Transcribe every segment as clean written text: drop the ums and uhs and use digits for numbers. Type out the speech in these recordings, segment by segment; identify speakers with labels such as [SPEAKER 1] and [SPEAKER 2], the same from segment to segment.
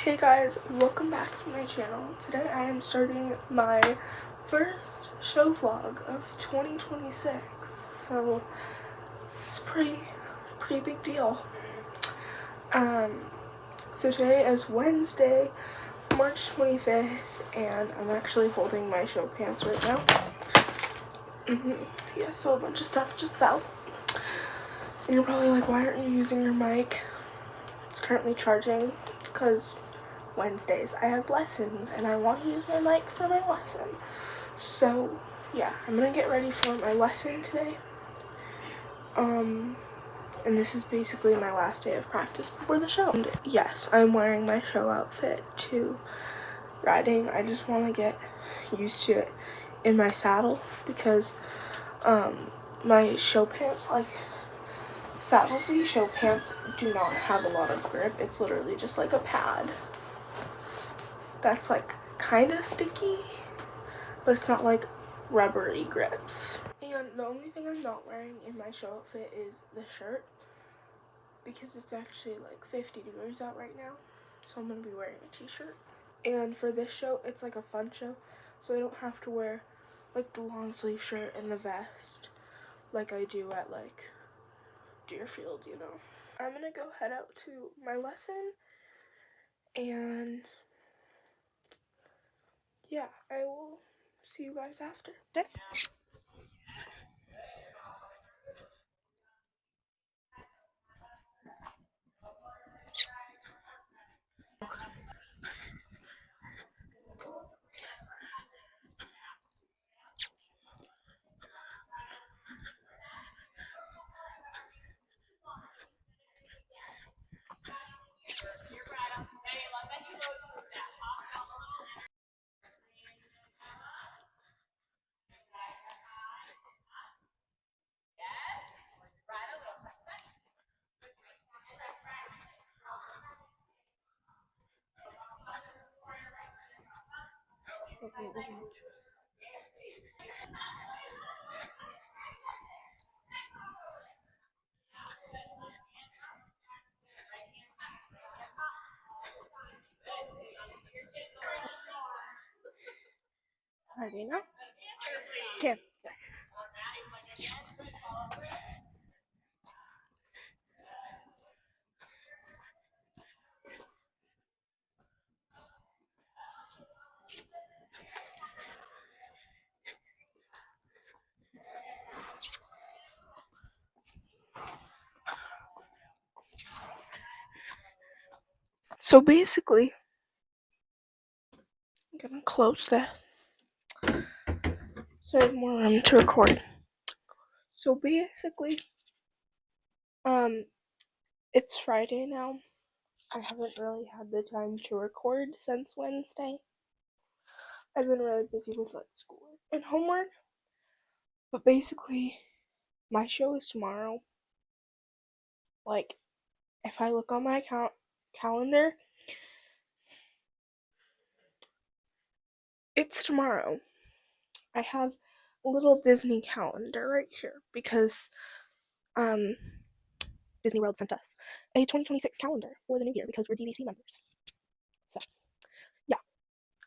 [SPEAKER 1] Hey guys, welcome back to my channel. Today I am starting my first show vlog of 2026, so it's pretty big deal. So today is Wednesday, March 25th, and I'm actually holding my show pants right now. Yeah, so a bunch of stuff just fell. And you're probably like, why aren't you using your mic? It's currently charging because Wednesdays I have lessons and I want to use my mic for my lesson. So yeah, I'm gonna get ready for my lesson today. And this is basically my last day of practice before the show. And yes, I'm wearing my show outfit to riding. I just want to get used to it in my saddle because my show pants, like saddle-y show pants, do not have a lot of grip. It's literally just like a pad that's like kind of sticky, but it's not like rubbery grips. And the only thing I'm not wearing in my show outfit is the shirt because it's actually like 50 degrees out right now, so I'm gonna be wearing a t-shirt. And for this show, it's like a fun show, so I don't have to wear like the long sleeve shirt and the vest like I do at like Deerfield, you know. I'm gonna go head out to my lesson, and yeah, I will see you guys after. Ready now? Okay. So basically, I'm gonna close that so I have more room to record. So basically, it's Friday now. I haven't really had the time to record since Wednesday. I've been really busy with like schoolwork and homework. But basically, my show is tomorrow. Like, if I look on my calendar, it's tomorrow. I have a little Disney calendar right here because Disney World sent us a 2026 calendar for the new year because we're DVC members. So, yeah,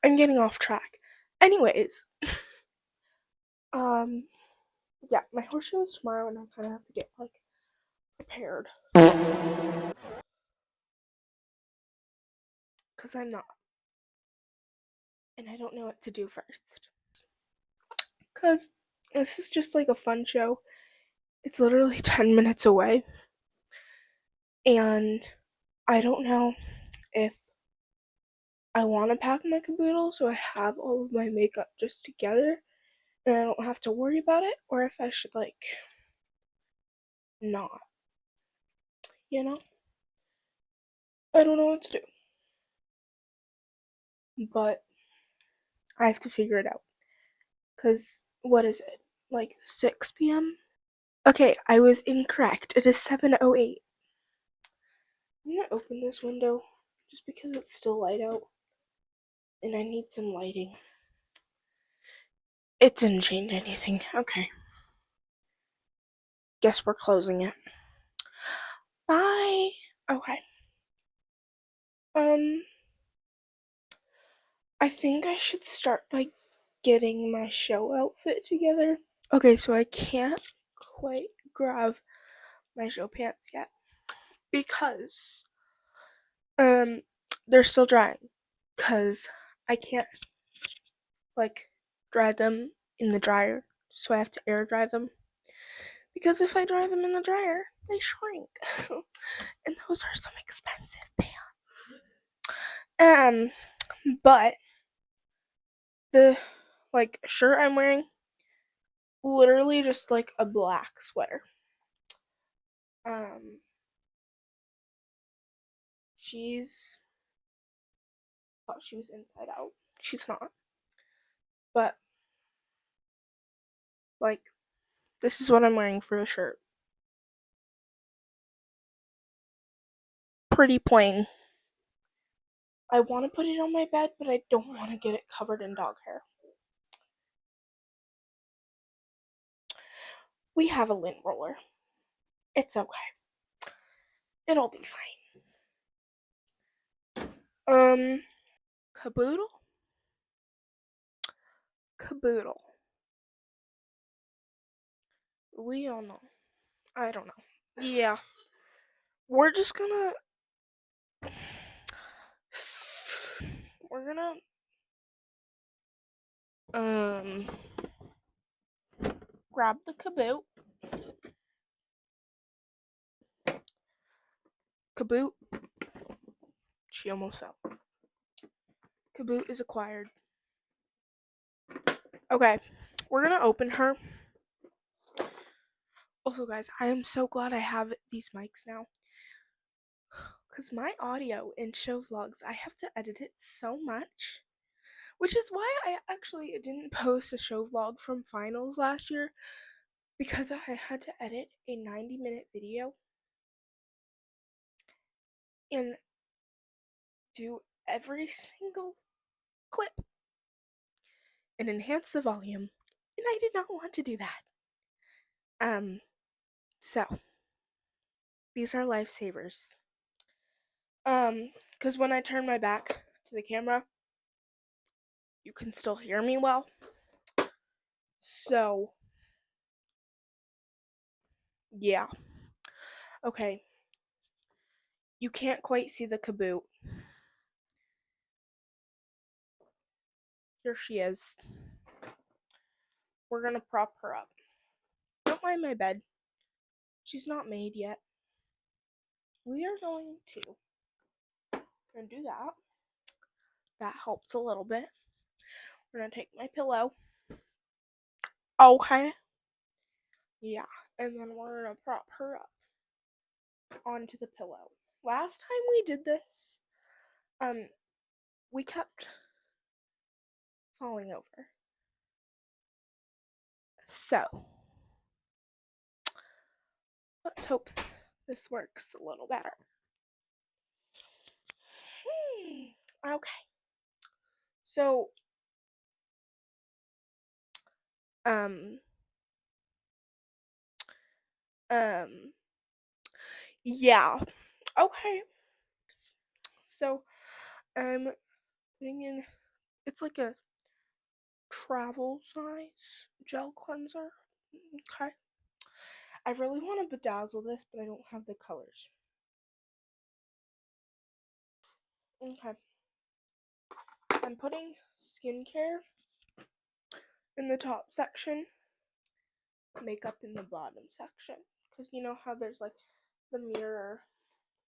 [SPEAKER 1] I'm getting off track. Anyways, yeah, my horse show is tomorrow and I kind of have to get like prepared because I'm not, and I don't know what to do first because this is just like a fun show. It's literally 10 minutes away, and I don't know if I want to pack my caboodle so I have all of my makeup just together and I don't have to worry about it, or if I should like not, you know? I don't know what to do, but I have to figure it out. Because what is it? Like 6 p.m.? Okay, I was incorrect. It is 7:08. I'm gonna open this window just because it's still light out and I need some lighting. It didn't change anything. Okay. Guess we're closing it. Bye. Okay. I think I should start by getting my show outfit together. Okay, so I can't quite grab my show pants yet because they're still drying, because I can't like dry them in the dryer, so I have to air dry them, because if I dry them in the dryer they shrink and those are some expensive pants. But the shirt I'm wearing, literally just like a black sweater. She's thought she was inside out. She's not. But this is what I'm wearing for a shirt. Pretty plain. I want to put it on my bed, but I don't want to get it covered in dog hair. We have a lint roller. It's okay. It'll be fine. Caboodle? Caboodle. We all know. I don't know. Yeah. We're just gonna... We're gonna... Grab the caboot. Caboot. She almost fell. Caboot is acquired. Okay. We're gonna open her. Also, guys, I am so glad I have these mics now, because my audio in show vlogs, I have to edit it so much, which is why I actually didn't post a show vlog from finals last year, because I had to edit a 90-minute video and do every single clip and enhance the volume, and I did not want to do that. So these are lifesavers. Because when I turn my back to the camera, you can still hear me well. So, yeah. Okay. You can't quite see the caboot. Here she is. We're gonna prop her up. Don't mind my bed. She's not made yet. We are going to do that. That helps a little bit. We're gonna take my pillow. Okay. Yeah. And then we're gonna prop her up onto the pillow. Last time we did this, we kept falling over. So, let's hope this works a little better. Okay. So, yeah. Okay. So, I'm putting in, it's like a travel size gel cleanser. Okay. I really want to bedazzle this, but I don't have the colors. Okay. I'm putting skincare in the top section, makeup in the bottom section. Because you know how there's like the mirror,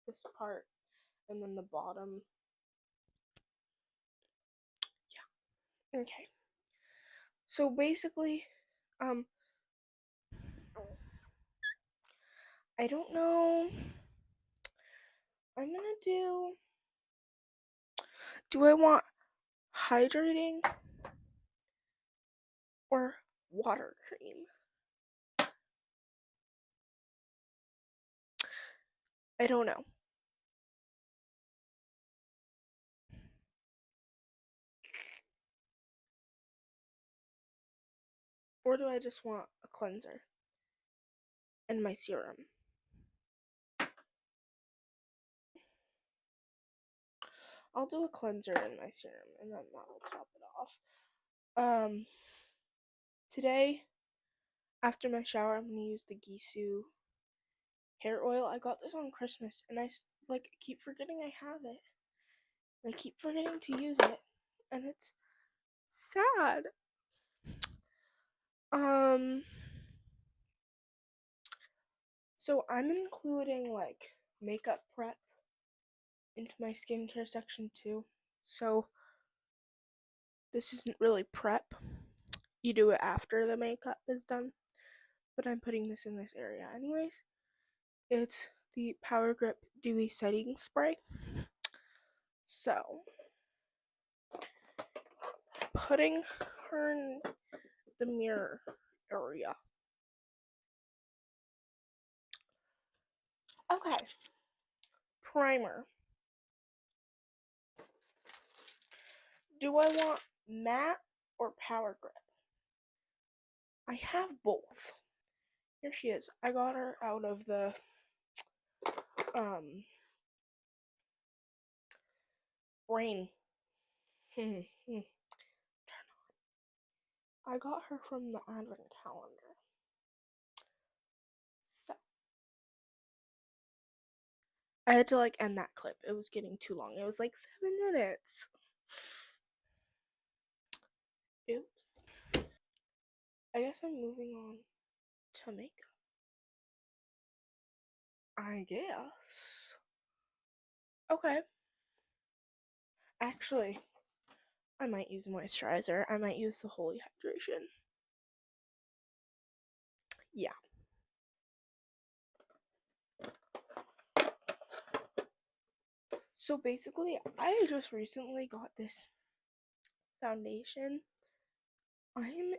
[SPEAKER 1] this part, and then the bottom. Yeah. Okay. So basically, I don't know. I'm gonna do I want hydrating or water cream? I don't know. Or do I just want a cleanser and my serum? I'll do a cleanser in my serum, and then that will top it off. Today, after my shower, I'm going to use the 𝕼𝕼 hair oil. I got this on Christmas, and I keep forgetting I have it. I keep forgetting to use it, and it's sad. So I'm including like makeup prep into my skincare section too. So this isn't really prep. You do it after the makeup is done. But I'm putting this in this area anyways. It's the Power Grip Dewy Setting Spray. So putting her in the mirror area. Okay. Primer. Do I want matte or Power Grip? I have both. Here she is. I got her out of the rain. Turn on. I got her from the advent calendar. So I had to end that clip. It was getting too long. It was 7 minutes. Oops. I guess I'm moving on to makeup. I guess. Okay. Actually, I might use moisturizer. I might use the Holy Hydration. Yeah. So basically, I just recently got this foundation. I'm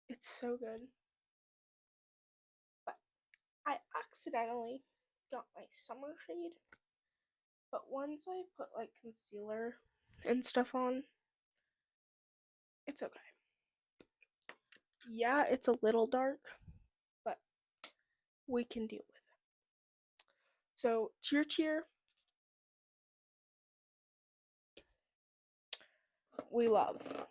[SPEAKER 1] it's so good. But I accidentally got my summer shade. But once I put concealer and stuff on, it's okay. Yeah, it's a little dark, but we can deal with it. So, cheer cheer. We love.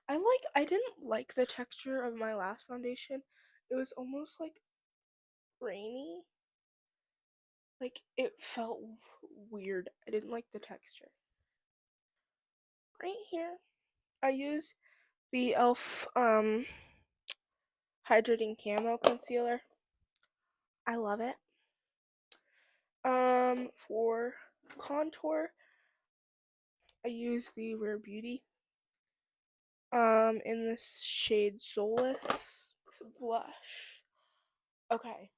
[SPEAKER 1] I didn't like the texture of my last foundation. It was almost grainy. It felt weird. I didn't like the texture. Right here, I use the e.l.f. Hydrating Camo Concealer. I love it. For contour, I use the Rare Beauty. In this shade Solace. It's a blush. Okay.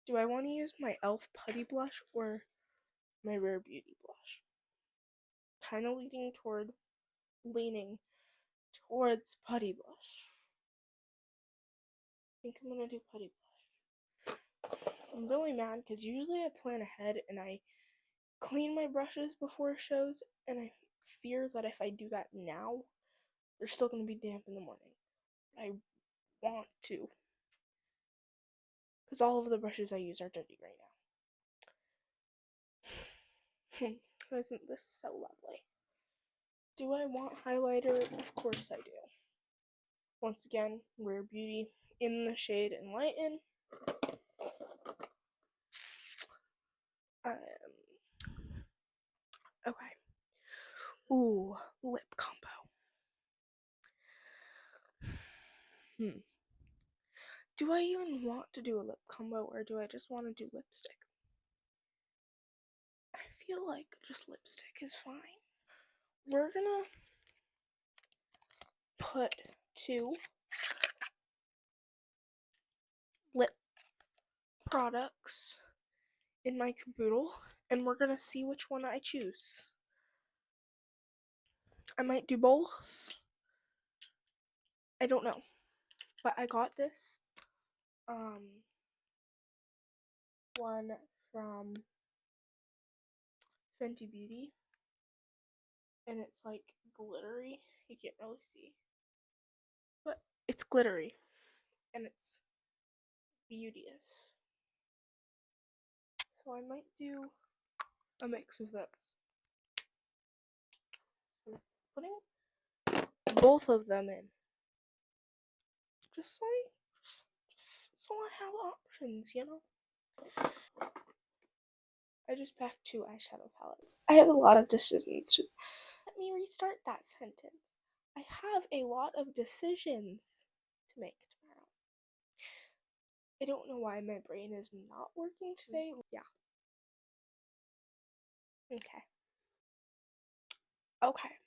[SPEAKER 1] Do I want to use my e.l.f. Putty Blush or my Rare Beauty blush? Kind of leaning towards Putty Blush. I think I'm gonna do Putty Blush. I'm really mad because usually I plan ahead and I clean my brushes before shows, and I fear that if I do that now, they're still gonna be damp in the morning. I want to, because all of the brushes I use are dirty right now. Isn't this so lovely? Do I want highlighter? Of course I do. Once again, Rare Beauty in the shade Enlighten. Okay. Ooh, lip combo. Do I even want to do a lip combo, or do I just want to do lipstick? I feel like just lipstick is fine. We're gonna put 2 lip products in my caboodle, and we're gonna see which one I choose. I might do both. I don't know. But I got this one from Fenty Beauty, and it's glittery. You can't really see, but it's glittery and it's beauteous. So I might do a mix of those. Putting both of them in. Just so I have options, you know? I just packed 2 eyeshadow palettes. I have a lot of decisions to... Let me restart that sentence. I have a lot of decisions to make tomorrow. I don't know why my brain is not working today. Yeah. Okay. Okay.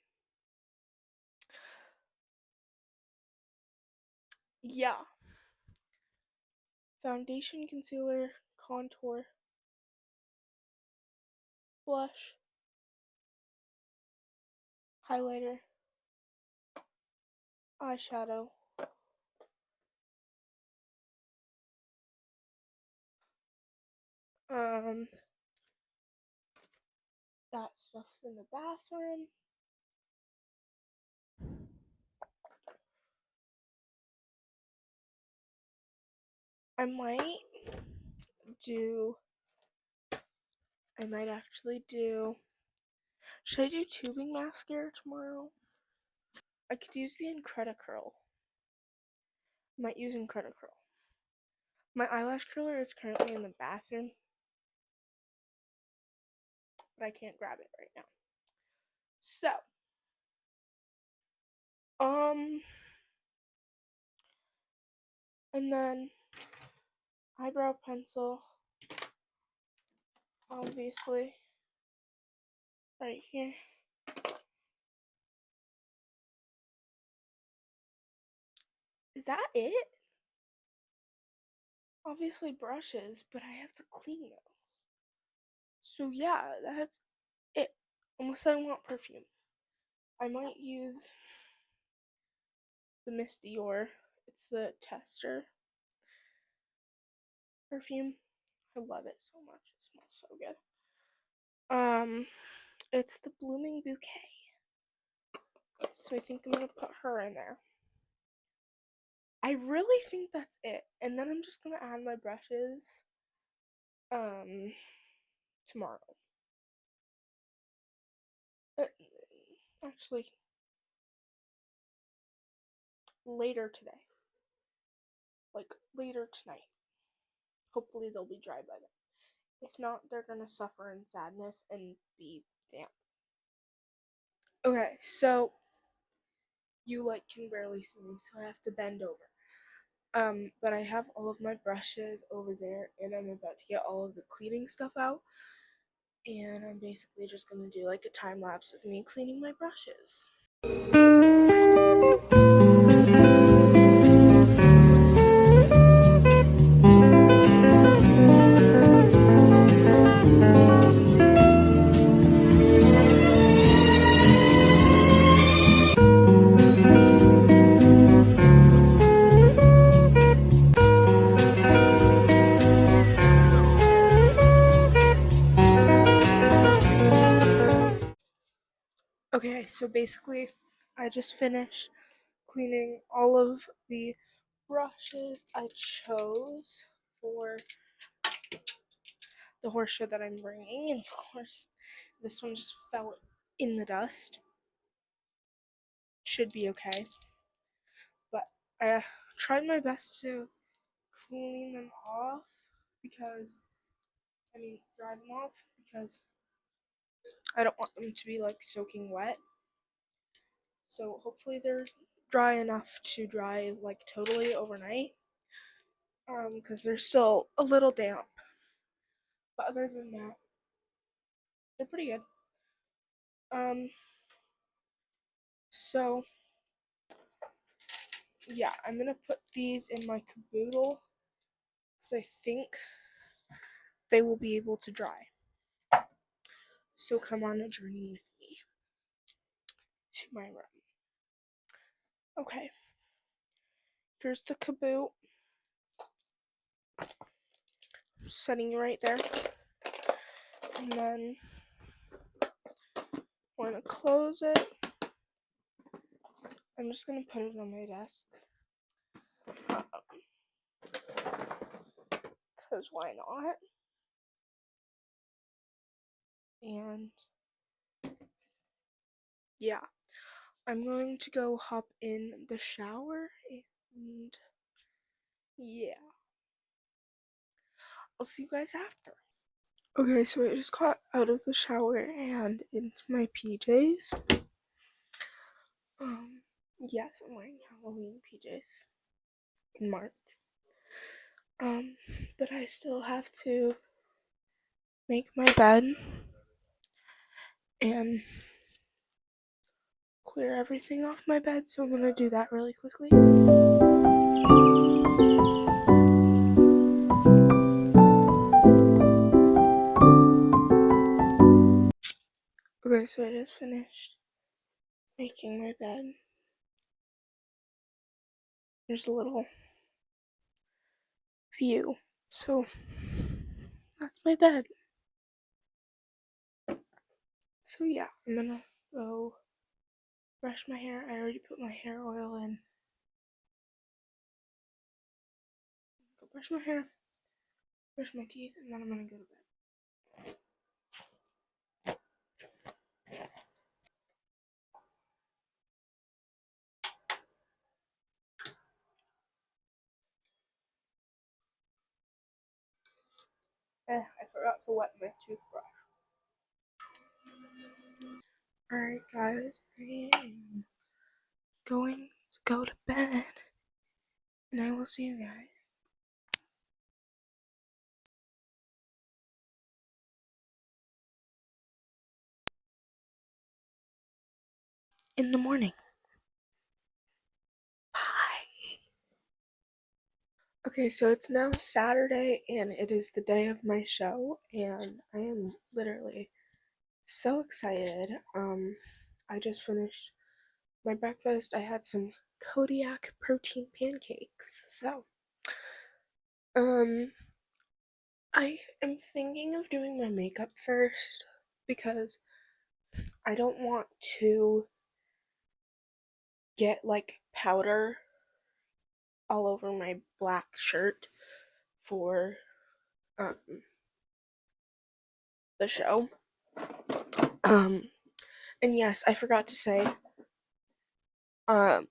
[SPEAKER 1] Yeah. Foundation, concealer, contour, blush, highlighter, eyeshadow, that stuff's in the bathroom. I might actually do, should I do tubing mascara tomorrow? I could use the 𝕄𝕒𝕕𝕚𝕚. I might use 𝕄𝕒𝕕𝕚𝕚. My eyelash curler is currently in the bathroom, but I can't grab it right now. So, and then eyebrow pencil, obviously, right here. Is that it? Obviously brushes, but I have to clean those. So yeah, that's it. Unless I want perfume. I might use the Miss Dior. It's the Tester perfume. I love it so much. It smells so good. It's the Blooming Bouquet. So I think I'm gonna put her in there. I really think that's it. And then I'm just gonna add my brushes tomorrow. Actually, later today. Like later tonight. Hopefully they'll be dry by then. If not, they're gonna suffer in sadness and be damp. Okay, so you can barely see me, so I have to bend over. But I have all of my brushes over there, and I'm about to get all of the cleaning stuff out. And I'm basically just gonna do a time lapse of me cleaning my brushes. Okay, so basically, I just finished cleaning all of the brushes I chose for the horse show that I'm bringing, and of course, this one just fell in the dust. Should be okay, but I tried my best to clean them off dry them off because I don't want them to be soaking wet. So hopefully they're dry enough to dry totally overnight. Because they're still a little damp. But other than that, they're pretty good. So yeah, I'm gonna put these in my caboodle because I think they will be able to dry. So come on a journey with me to my room. Okay, here's the caboodle. Setting it right there. And then we're gonna close it. I'm just gonna put it on my desk. Because why not? And yeah, I'm going to go hop in the shower, and yeah, I'll see you guys after. Okay, so I just got out of the shower and into my PJs. Yes, I'm wearing Halloween PJs in March. But I still have to make my bed and clear everything off my bed, so I'm gonna do that really quickly. Okay, so I just finished making my bed. There's a little view, so that's my bed. So yeah, I'm gonna go brush my hair. I already put my hair oil in. Go brush my hair, brush my teeth, and then I'm gonna go to bed. I forgot to wet my toothbrush. Alright guys, I am going to go to bed, and I will see you guys in the morning. Bye. Okay, so it's now Saturday, and it is the day of my show, and I am literally so excited. I just finished my breakfast. I had some Kodiak protein pancakes, so I am thinking of doing my makeup first because I don't want to get like powder all over my black shirt for the show. And yes, I forgot to say I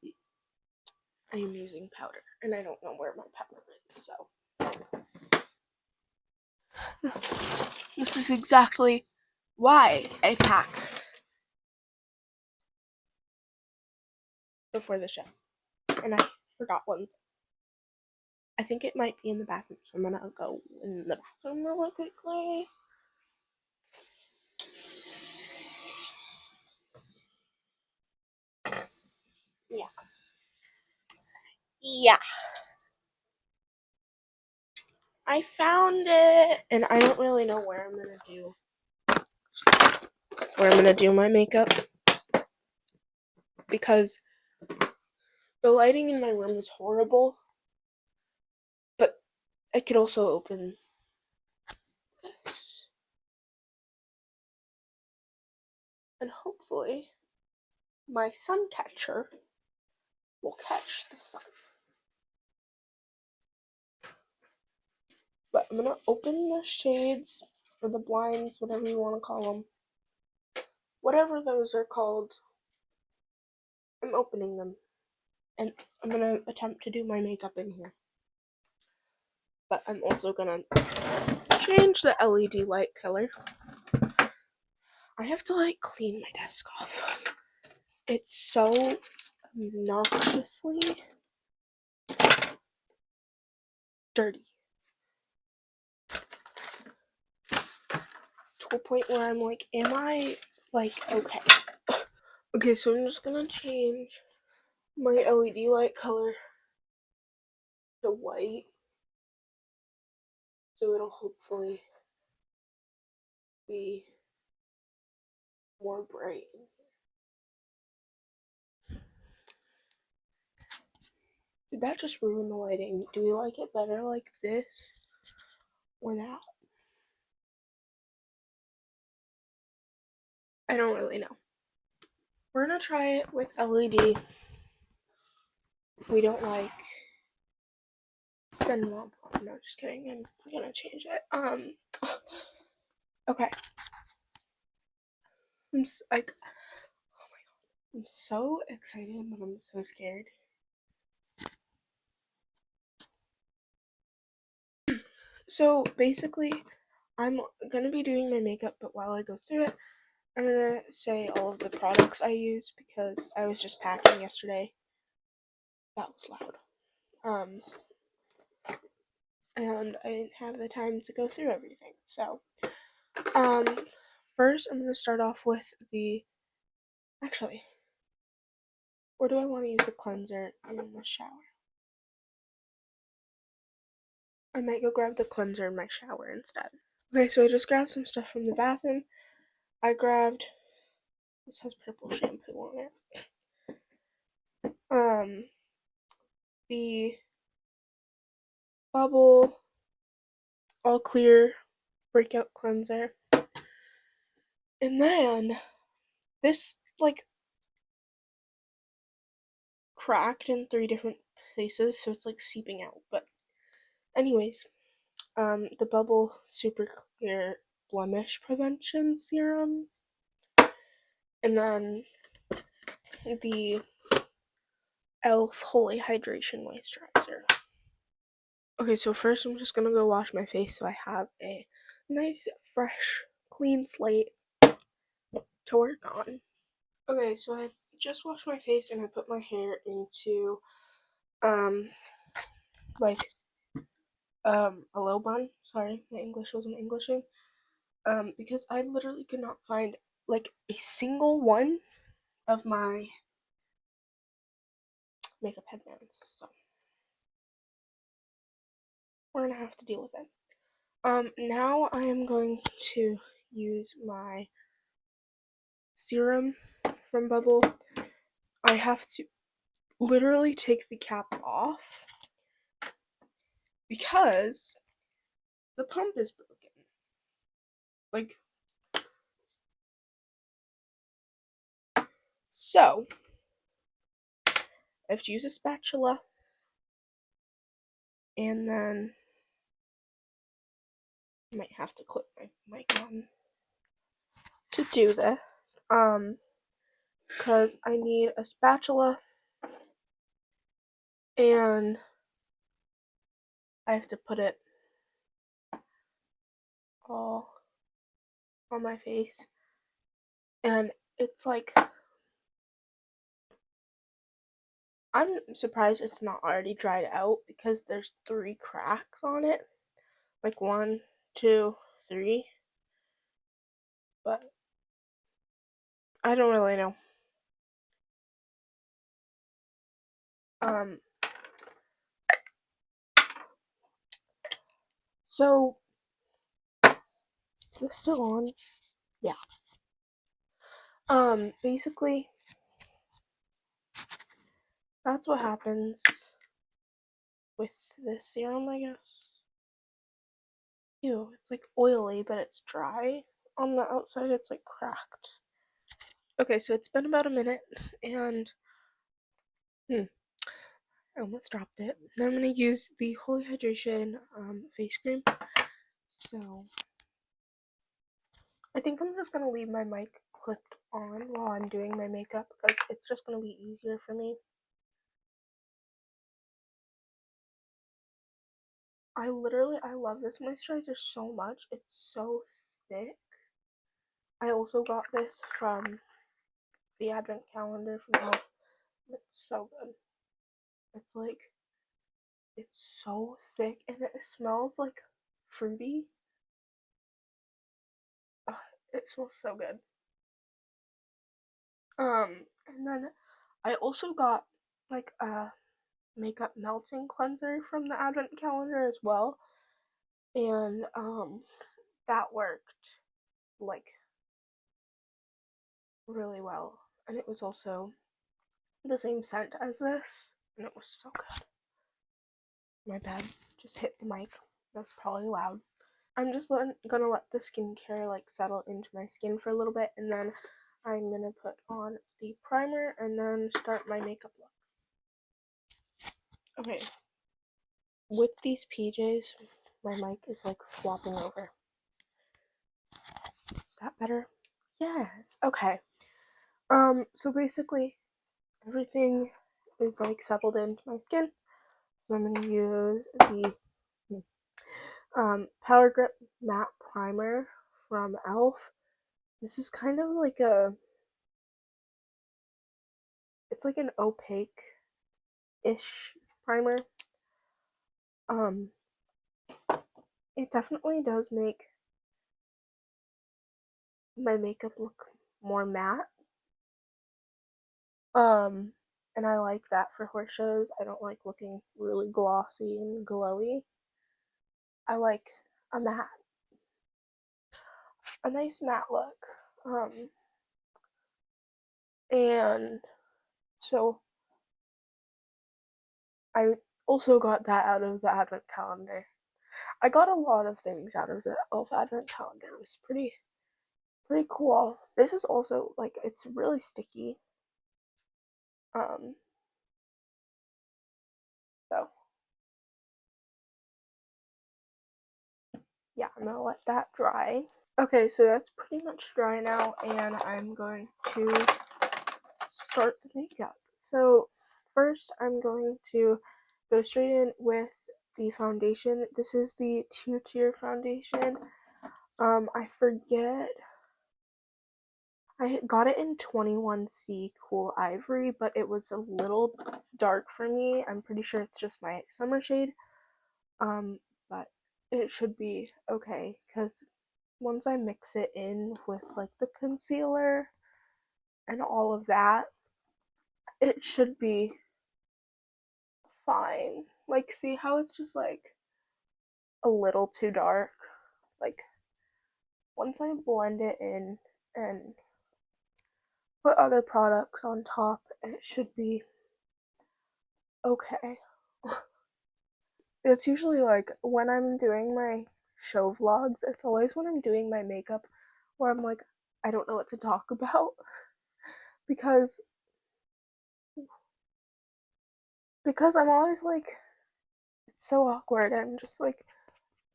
[SPEAKER 1] am using powder, and I don't know where my powder is, so this is exactly why I pack before the show. And I forgot one. I think it might be in the bathroom, so I'm gonna go in the bathroom really quickly. Yeah, I found it, and I don't really know where I'm gonna do my makeup because the lighting in my room is horrible. But I could also open this, and hopefully my sun catcher will catch the sun. But I'm gonna open the shades or the blinds, whatever you want to call them. Whatever those are called, I'm opening them. And I'm gonna attempt to do my makeup in here. But I'm also gonna change the LED light color. I have to like clean my desk off. It's so obnoxiously dirty. To a point where I'm like, am I like okay? Okay, so I'm just gonna change my LED light color to white, so it'll hopefully be more bright. Did that just ruin the lighting? Do we like it better like this or that? I don't really know. We're gonna try it with LED. If we don't like, then we'll. No, just kidding. I'm gonna change it. Okay. I'm like, oh my god, I'm so excited, but I'm so scared. So basically, I'm gonna be doing my makeup, but while I go through it, I'm gonna say all of the products I use because I was just packing yesterday. That was loud. And I didn't have the time to go through everything. So, first I'm gonna start off with actually, where do I want to use a cleanser in the shower? I might go grab the cleanser in my shower instead. Okay, so I just grabbed some stuff from the bathroom. I grabbed, this has purple shampoo on it. The Bubble All Clear Breakout Cleanser. And then this like cracked in 3 different places, so it's like seeping out. But anyways, the Bubble Super Clear Blemish Prevention Serum, and then the 𝕼𝕼 Holy Hydration Moisturizer. Okay, so first I'm just gonna go wash my face so I have a nice, fresh, clean slate to work on. Okay, so I just washed my face and I put my hair into like a low bun. Sorry, my English wasn't Englishing. Because I literally could not find like a single one of my makeup headbands. So we're gonna have to deal with it. Now I am going to use my serum from Bubble. I have to literally take the cap off because the pump is broken. Like, so I have to use a spatula and then I might have to clip my mic on to do this. Because I need a spatula and I have to put it all on my face. And it's like, I'm surprised it's not already dried out because there's 3 cracks on it. Like 1, 2, 3. But I don't really know. So is this still on? Yeah. Basically that's what happens with this serum, I guess. Ew, it's like oily, but it's dry. On the outside, it's like cracked. Okay, so it's been about a minute, and I almost dropped it. Now I'm gonna use the Holy Hydration face cream. So I think I'm just gonna leave my mic clipped on while I'm doing my makeup because it's just gonna be easier for me. I love this moisturizer so much. It's so thick. I also got this from the advent calendar from 𝕼𝕼. It's so good. It's so thick and it smells like fruity. Ugh, it smells so good. And then I also got like a makeup melting cleanser from the advent calendar as well. And that worked like really well. And it was also the same scent as this, and it was so good. My bad, just hit the mic. That's probably loud. I'm just gonna let the skincare like settle into my skin for a little bit, and then I'm gonna put on the primer and then start my makeup look. Okay, with these PJs, my mic is like flopping over. Is that better? Yes. Okay. So basically everything is like settled into my skin. So I'm gonna use the Power Grip Matte Primer from e.l.f. This is kind of like it's like an opaque-ish primer. It definitely does make my makeup look more matte. And I like that for horse shows. I don't like looking really glossy and glowy. I like a matte, a nice matte look. And so I also got that out of the advent calendar. I got a lot of things out of the e.l.f. advent calendar. It was pretty cool. This is also like it's really sticky. Um so yeah, I'm gonna let that dry. Okay, so that's pretty much dry now, and I'm going to start the makeup. So first I'm going to go straight in with the foundation. This is the two-tier foundation. I forget, I got it in 21C Cool Ivory, but it was a little dark for me. I'm pretty sure it's just my summer shade. But it should be okay, because once I mix it in with like the concealer and all of that, it should be fine. Like, see how it's just like a little too dark? Like, once I blend it in and put other products on top, it should be okay. It's usually like when I'm doing my show vlogs, it's always when I'm doing my makeup where I'm like, I don't know what to talk about because I'm always like, it's so awkward. I'm just like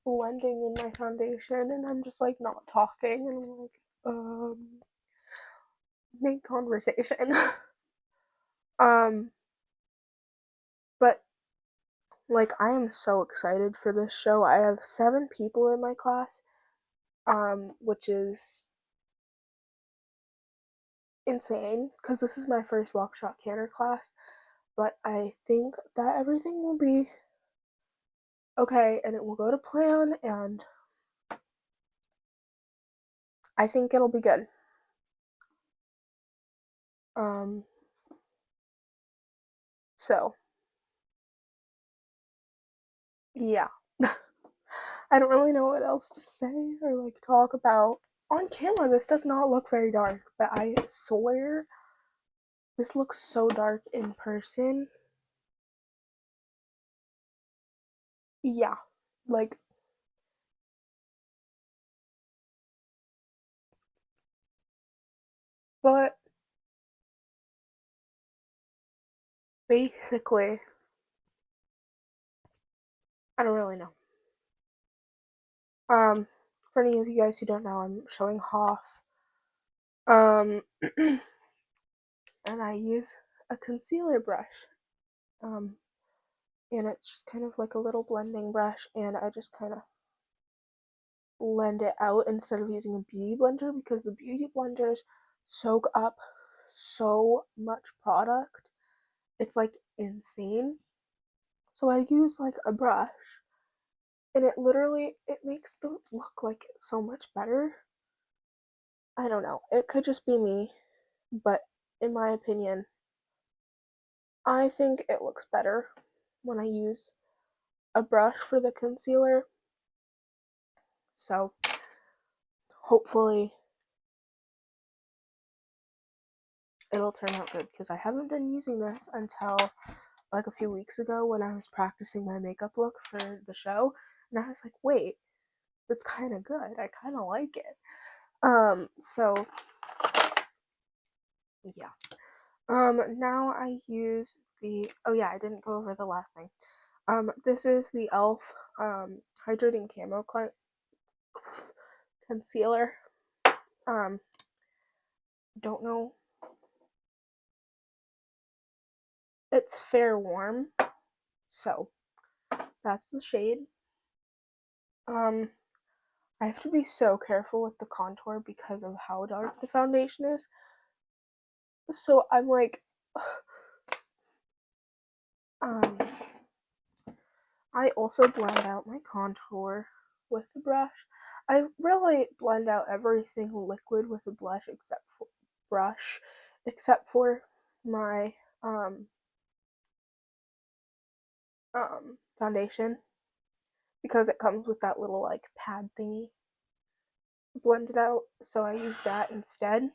[SPEAKER 1] blending in my foundation and I'm just like not talking and I'm like, make conversation. um, but like I am so excited for this show. I have 7 people in my class, which is insane because this is my first walk shot canner class. But I think that everything will be okay and it will go to plan, and I think it'll be good. Um, so yeah. I don't really know what else to say or like talk about. On camera, this does not look very dark, but I swear this looks so dark in person. Yeah, like, but basically, I don't really know. Um, for any of you guys who don't know, I'm showing Hoff. Um, and I use a concealer brush. Um, and it's just kind of like a little blending brush, and I just kind of blend it out instead of using a beauty blender because the beauty blenders soak up so much product. It's like insane. So I use like a brush and it makes the look like so much better. I don't know. It could just be me, but in my opinion, I think it looks better when I use a brush for the concealer. So hopefully it'll turn out good because I haven't been using this until like a few weeks ago when I was practicing my makeup look for the show, and I was like, wait, that's kind of good. I kind of like it. So yeah. Now I use the, oh yeah, I didn't go over the last thing. This is the e.l.f. Hydrating Camo Concealer. Um, Don't know. It's Fair Warm. So that's the shade. I have to be so careful with the contour because of how dark the foundation is. So I'm like, I also blend out my contour with the brush. I really blend out everything liquid with a brush except for my foundation, because it comes with that little like pad thingy to blend it out. So I use that instead.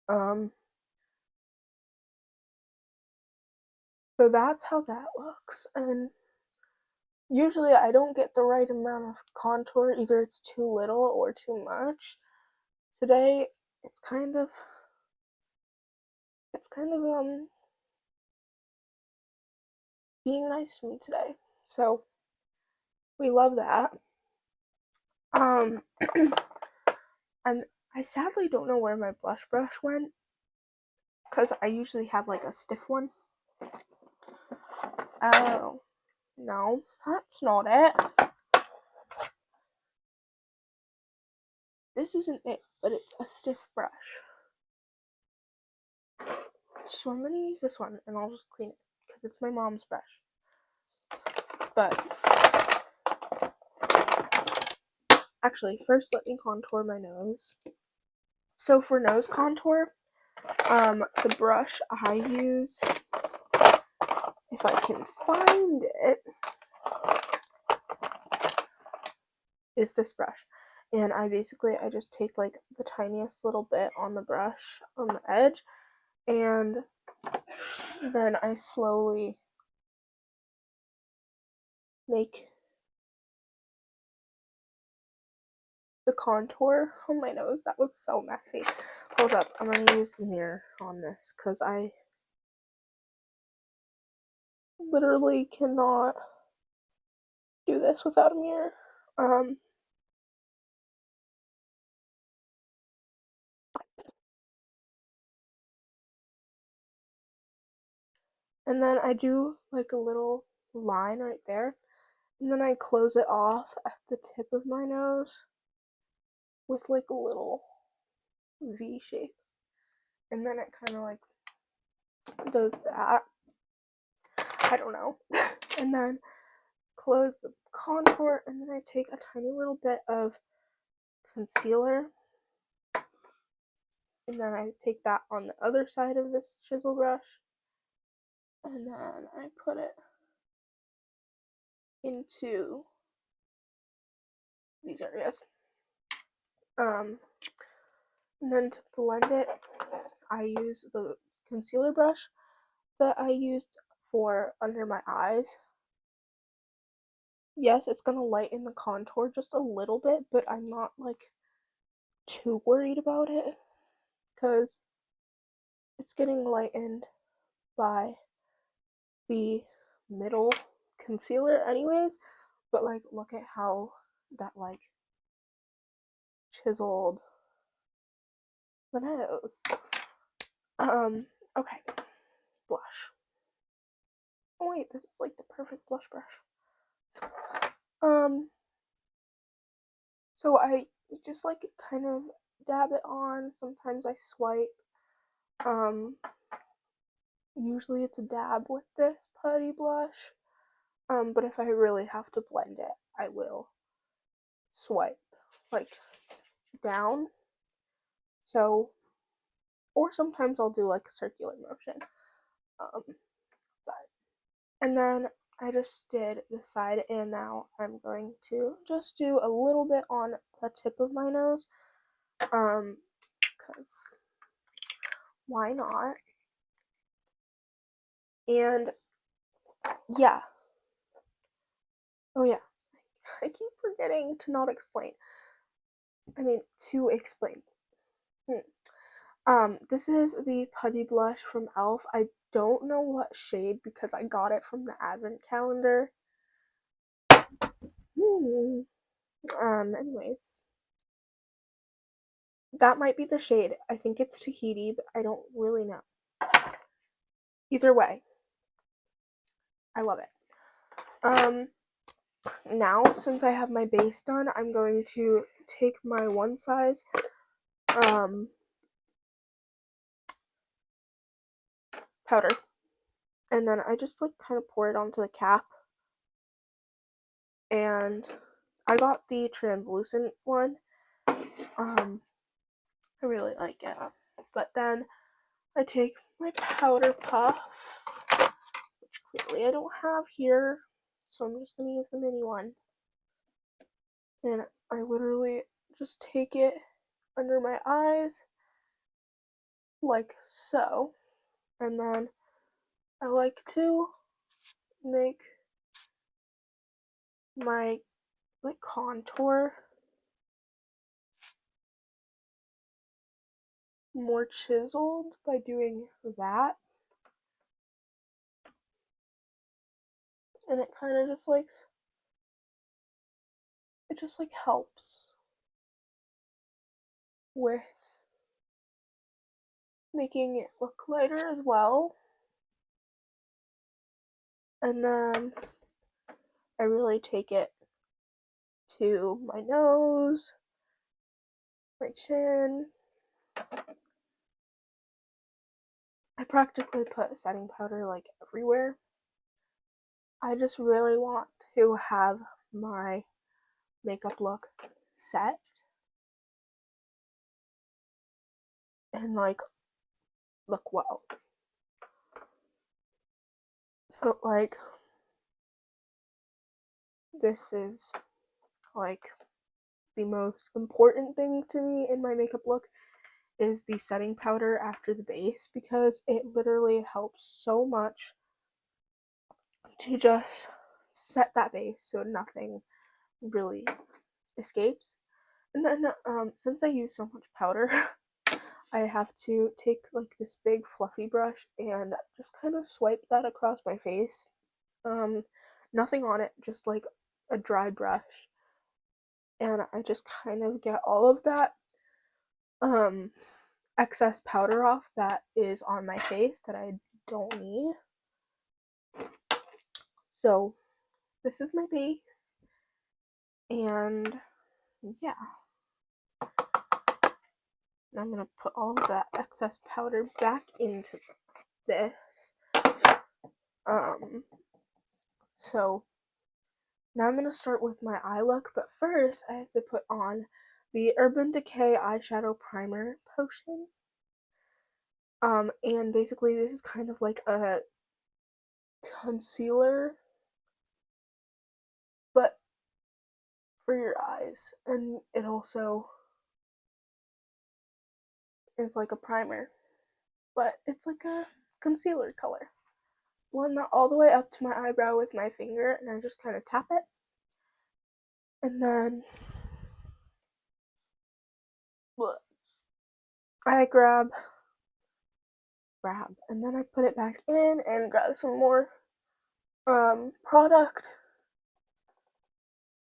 [SPEAKER 1] So that's how that looks. And usually I don't get the right amount of contour. Either it's too little or too much. Today it's kind of being nice to me today. So we love that. I sadly don't know where my blush brush went, because I usually have like a stiff one. Oh, no, that's not it. This isn't it, but it's a stiff brush. So I'm gonna use this one and I'll just clean it because it's my mom's brush. But actually, first let me contour my nose. So for nose contour, the brush I use, if I can find it, is this brush. And I just take like the tiniest little bit on the brush on the edge, and then I slowly make the contour on my nose. That was so messy. Hold up, I'm gonna use the mirror on this because I literally cannot do this without a mirror. And then I do like a little line right there, and then I close it off at the tip of my nose with like a little V shape, and then it kind of like does that. I don't know. And then close the contour, and then I take a tiny little bit of concealer, and then I take that on the other side of this chisel brush, and then I put it into these areas. And then to blend it, I use the concealer brush that I used for under my eyes. Yes, it's gonna lighten the contour just a little bit, but I'm not like too worried about it because it's getting lightened by the middle concealer anyways. But like, look at how that like chiseled the nose. Okay, blush. Oh wait, this is like the perfect blush brush. So I just like kind of dab it on. Sometimes I swipe. Usually it's a dab with this putty blush. But if I really have to blend it, I will swipe like down. So, or sometimes I'll do like a circular motion. And then I just did the side, and now I'm going to just do a little bit on the tip of my nose, because why not? And yeah. Oh yeah. I keep forgetting to not explain. To explain. This is the putty blush from e.l.f. I don't know what shade because I got it from the advent calendar. Anyways. That might be the shade. I think it's Tahiti, but I don't really know. Either way, I love it. Now, since I have my base done, I'm going to take my one size powder, and then I just like kind of pour it onto the cap. And I got the translucent one. I really like it. But then I take my powder puff, which clearly I don't have here, so I'm just gonna use the mini one. And I literally just take it under my eyes, like so. And then I like to make my like contour more chiseled by doing that. And it kind of just like, it just like helps with making it look lighter as well. And then I really take it to my nose, my chin. I practically put setting powder like everywhere. I just really want to have my makeup look set and like look well. So like this is like the most important thing to me in my makeup look is the setting powder after the base, because it literally helps so much to just set that base so nothing really escapes. And then since I use so much powder, I have to take like this big fluffy brush and just kind of swipe that across my face. Nothing on it, just like a dry brush. And I just kind of get all of that excess powder off that is on my face that I don't need. So this is my base, and yeah, I'm gonna put all of that excess powder back into this. So now I'm gonna start with my eye look, but first I have to put on the Urban Decay eyeshadow primer potion. And basically this is kind of like a concealer, but for your eyes, and it also is like a primer, but it's like a concealer color. Blend that all the way up to my eyebrow with my finger, and I just kind of tap it, and then I grab, and then I put it back in and grab some more product,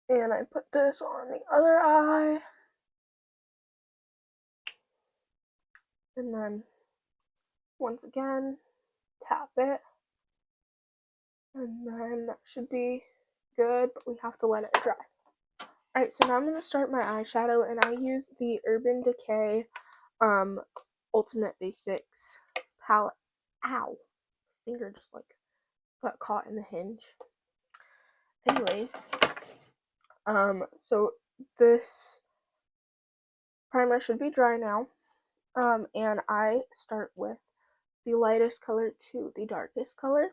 [SPEAKER 1] and I put this on the other eye, and then once again tap it, and then that should be good, but we have to let it dry. Alright, so now I'm going to start my eyeshadow, and I use the Urban Decay Ultimate Basics palette. Ow! Finger just like got caught in the hinge. Anyways, so this primer should be dry now. And I start with the lightest color to the darkest color.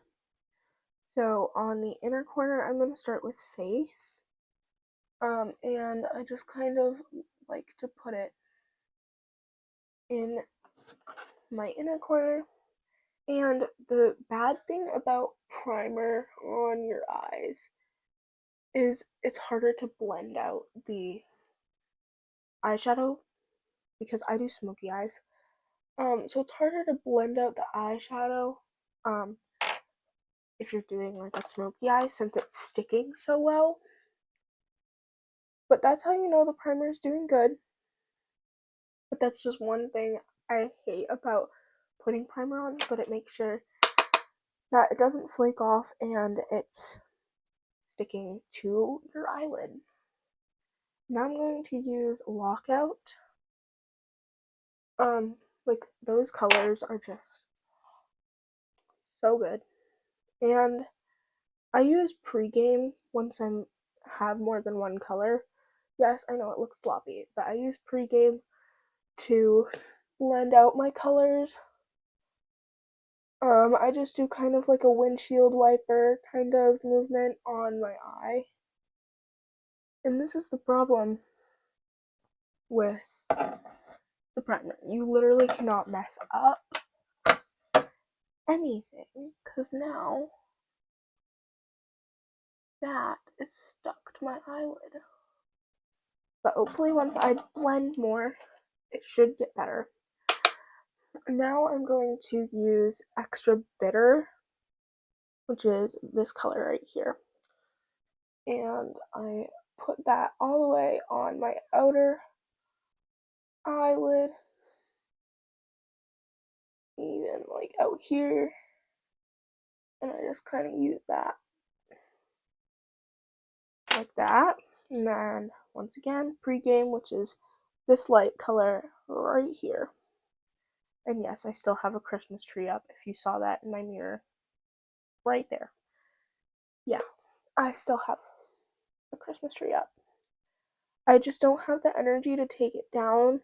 [SPEAKER 1] So on the inner corner, I'm going to start with Faith. And I just kind of like to put it in my inner corner. And the bad thing about primer on your eyes is it's harder to blend out the eyeshadow because I do smoky eyes. So it's harder to blend out the eyeshadow if you're doing like a smoky eye, since it's sticking so well. But that's how you know the primer is doing good. That's just one thing I hate about putting primer on, but it makes sure that it doesn't flake off and it's sticking to your eyelid. Now I'm going to use Lockout. Like, those colors are just so good. And I use pregame once I have more than one color. Yes, I know it looks sloppy, but I use pregame to blend out my colors. I just do kind of like a windshield wiper kind of movement on my eye. And this is the problem with the primer. You literally cannot mess up anything, because now that is stuck to my eyelid. But hopefully once I blend more, it should get better. Now I'm going to use Extra Bitter, which is this color right here. And I put that all the way on my outer eyelid, even like out here, and I just kind of use that like that. And then once again, pregame, which is this light color right here. And yes, I still have a Christmas tree up, if you saw that in my mirror right there. Yeah, I still have a Christmas tree up. I just don't have the energy to take it down,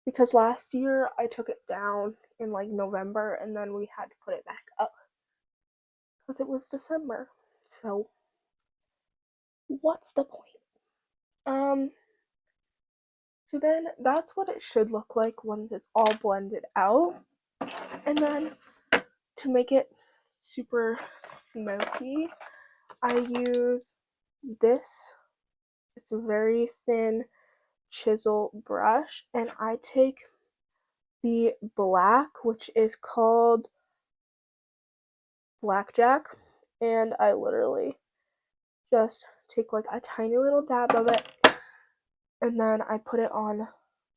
[SPEAKER 1] because last year I took it down in like November and then we had to put it back up because it was December. So what's the point? So then that's what it should look like once it's all blended out. And then to make it super smoky, I use this. It's a very thin chisel brush, and I take the black, which is called Blackjack, and I literally just take like a tiny little dab of it, and then I put it on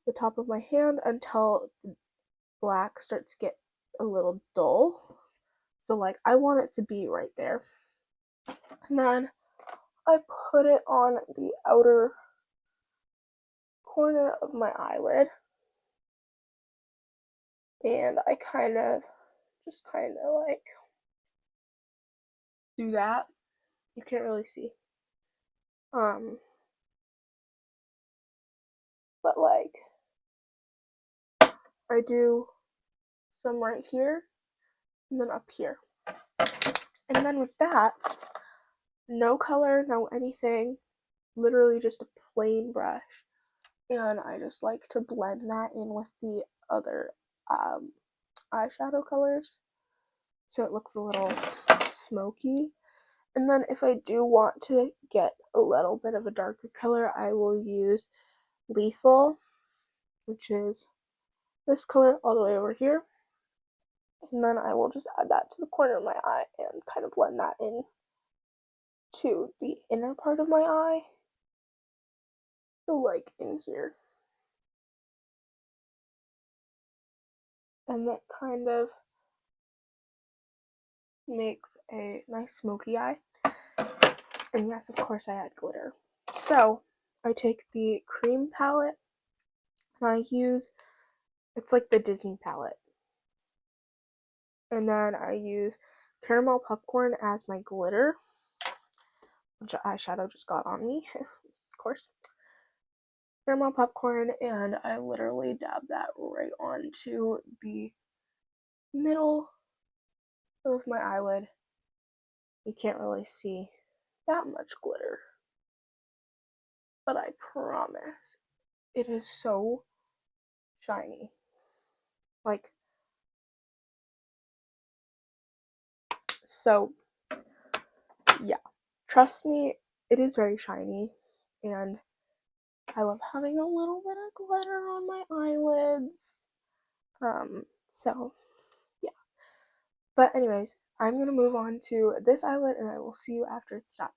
[SPEAKER 1] the top of my hand until the black starts to get a little dull. So like, I want it to be right there. And then I put it on the outer corner of my eyelid, and I kind of like do that. You can't really see. But like, I do some right here and then up here. And then with that, no color, no anything, literally just a plain brush. And I just like to blend that in with the other eyeshadow colors, so it looks a little smoky. And then if I do want to get a little bit of a darker color, I will use Lethal, which is this color all the way over here. And then I will just add that to the corner of my eye and kind of blend that in to the inner part of my eye. So like in here. And that kind of makes a nice smoky eye. And yes, of course I add glitter. So I take the cream palette and I use, it's like the Disney palette. And then I use Caramel Popcorn as my glitter, which eyeshadow just got on me, of course. Caramel Popcorn, and I literally dab that right onto the middle of my eyelid. You can't really see that much glitter, but I promise it is so shiny. Like, so yeah, trust me, it is very shiny, and I love having a little bit of glitter on my eyelids. So yeah. But anyways, I'm gonna move on to this eyelid and I will see you after it's done.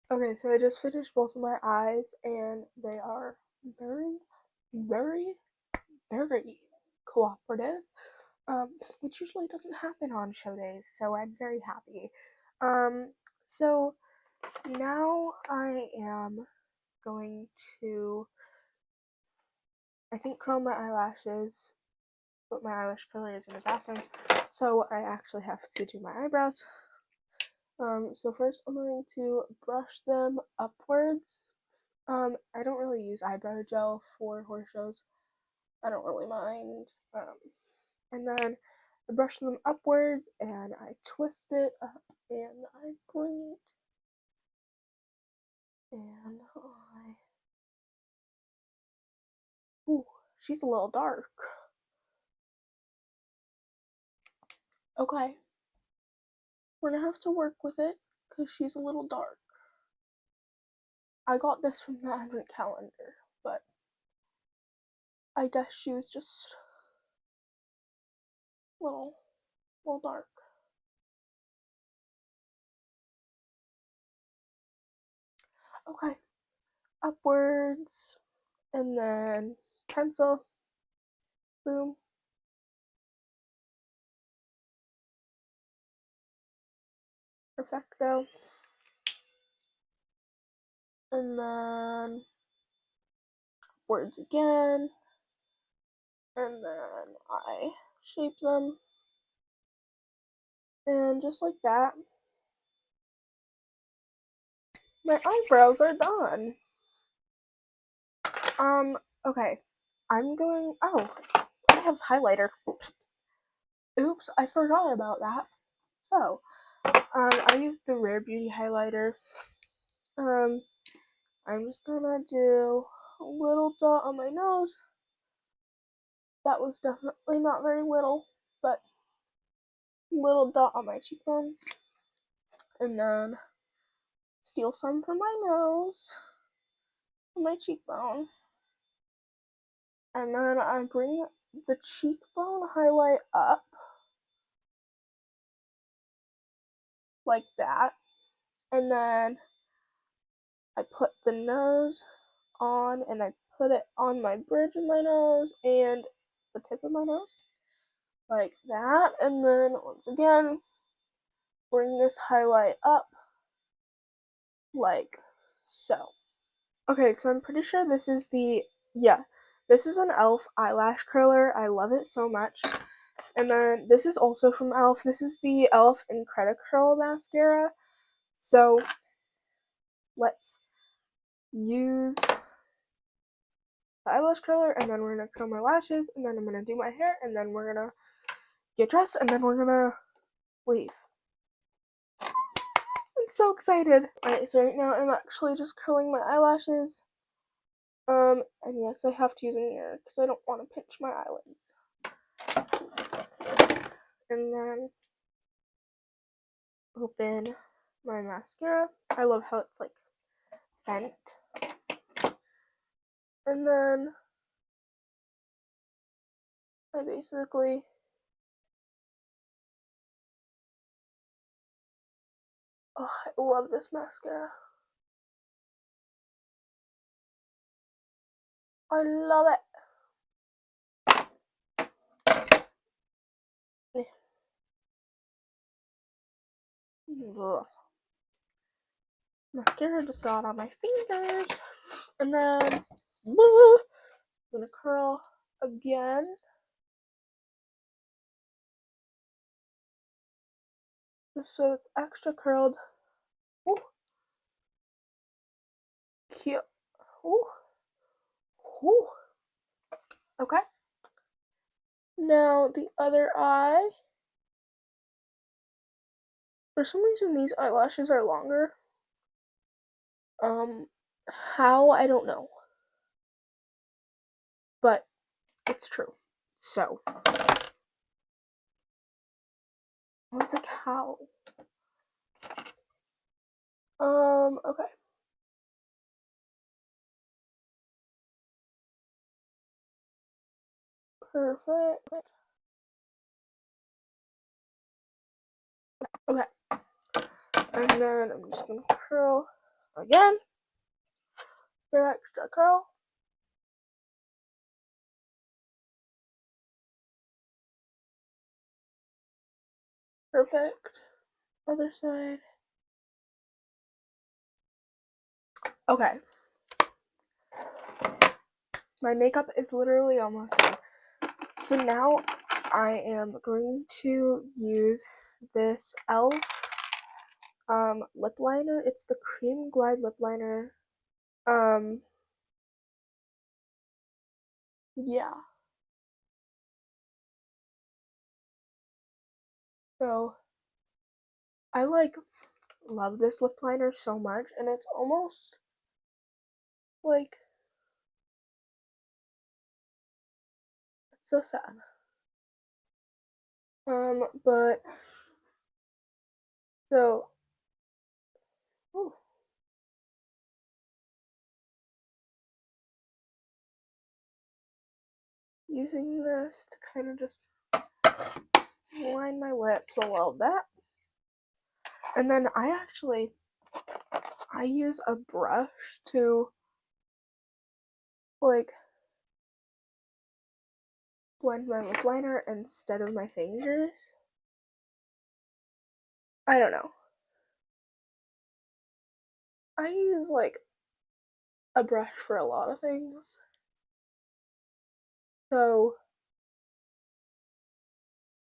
[SPEAKER 1] Okay, so I just finished both of my eyes and they are very very, very cooperative, which usually doesn't happen on show days, so I'm very happy. So now I am going to, I think, curl my eyelashes, but my eyelash curler is in the bathroom, so I actually have to do my eyebrows. So first I'm going to brush them upwards. I don't really use eyebrow gel for horror shows. I don't really mind. And then I brush them upwards and I twist it up and I bring it and ooh, she's a little dark. Okay. We're gonna have to work with it because she's a little dark. I got this from the advent calendar, but I guess she was just a little dark. Okay. Upwards and then pencil. Boom. Perfecto. And then upwards again. And then I shape them. And just like that, my eyebrows are done. Okay. I'm going, oh, I have highlighter. Oops, I forgot about that. So, I used the Rare Beauty highlighter. I'm just gonna do a little dot on my nose. That was definitely not very little, but little dot on my cheekbones. And then steal some from my nose, from my cheekbone. And then I bring the cheekbone highlight up like that. And then I put the nose on and I put it on my bridge of my nose and the tip of my nose like that. And then once again, bring this highlight up like so. Okay, so I'm pretty sure this is this is an e.l.f. eyelash curler. I love it so much. And then this is also from e.l.f. This is the e.l.f. Incredicurl mascara. So let's use the eyelash curler and then we're gonna curl my lashes and then I'm gonna do my hair and then we're gonna get dressed and then we're gonna leave. I'm so excited. Alright, so right now I'm actually just curling my eyelashes. And yes, I have to use a mirror because I don't want to pinch my eyelids. And then open my mascara. I love how it's like bent. And then I basically I love this mascara. I love it. Ugh. Mascara just got on my fingers. And then I'm gonna curl again. Just so it's extra curled. Ooh. Cute. Ooh. Ooh. Okay. Now the other eye. For some reason these eyelashes are longer. How, I don't know. But it's true. So I was like, how? Okay. Perfect. Okay. And then I'm just gonna curl again for extra curl. Perfect. Other side. Okay. My makeup is literally almost done. So now I am going to use this 𝕼 lip liner. It's the Cream Glide lip liner. Yeah. So I love this lip liner so much, and it's almost like it's so sad. But so ooh, using this to kind of just line my lips a little bit. And then I use a brush to like blend my lip liner instead of my fingers. I don't know. I use like a brush for a lot of things. So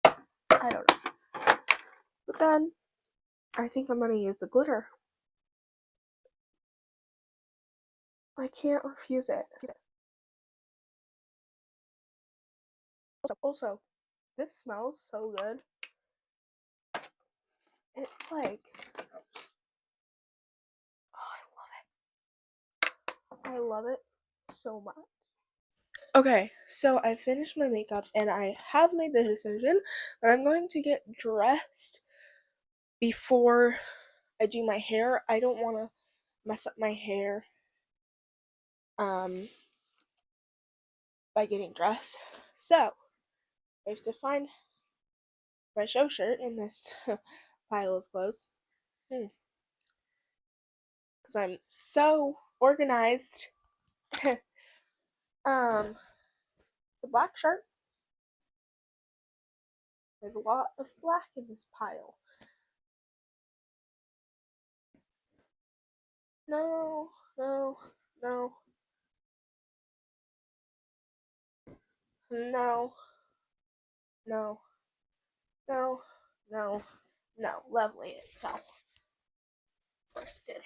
[SPEAKER 1] I don't know. But then I think I'm gonna use the glitter. I can't refuse it. Also, this smells so good. It's like, oh, I love it so much. Okay, so I finished my makeup and I have made the decision that I'm going to get dressed before I do my hair. I don't want to mess up my hair by getting dressed. So I have to find my show shirt in this pile of clothes. Because I'm so organized. The black shirt. There's a lot of black in this pile. No, no, no, no, no, no, no, no. Lovely, it fell. Of course it did.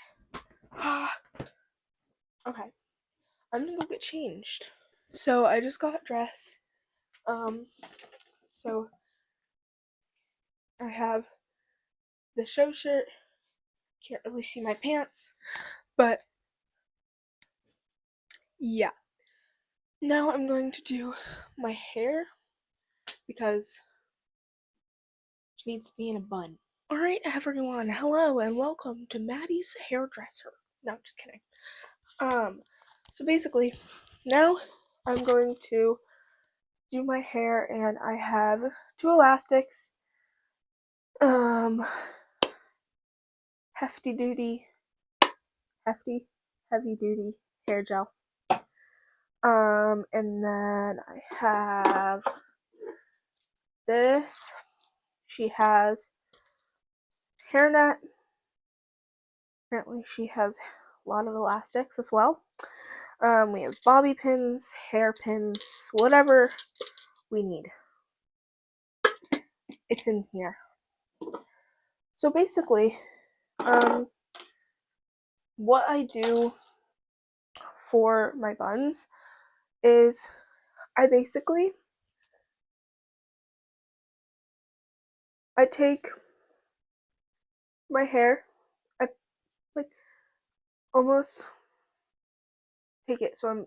[SPEAKER 1] Okay, I'm gonna go get changed. So I just got dressed. So I have the show shirt. Can't really see my pants, but yeah. Now I'm going to do my hair because it needs to be in a bun. Alright, everyone, hello and welcome to Maddie's hairdresser. No, just kidding. So basically, now I'm going to do my hair, and I have two elastics, heavy duty hair gel. And then I have this. She has hairnet. Apparently she has a lot of elastics as well. We have bobby pins, hairpins, whatever we need. It's in here. So basically, what I do for my buns is I take my hair, I like almost take it so I'm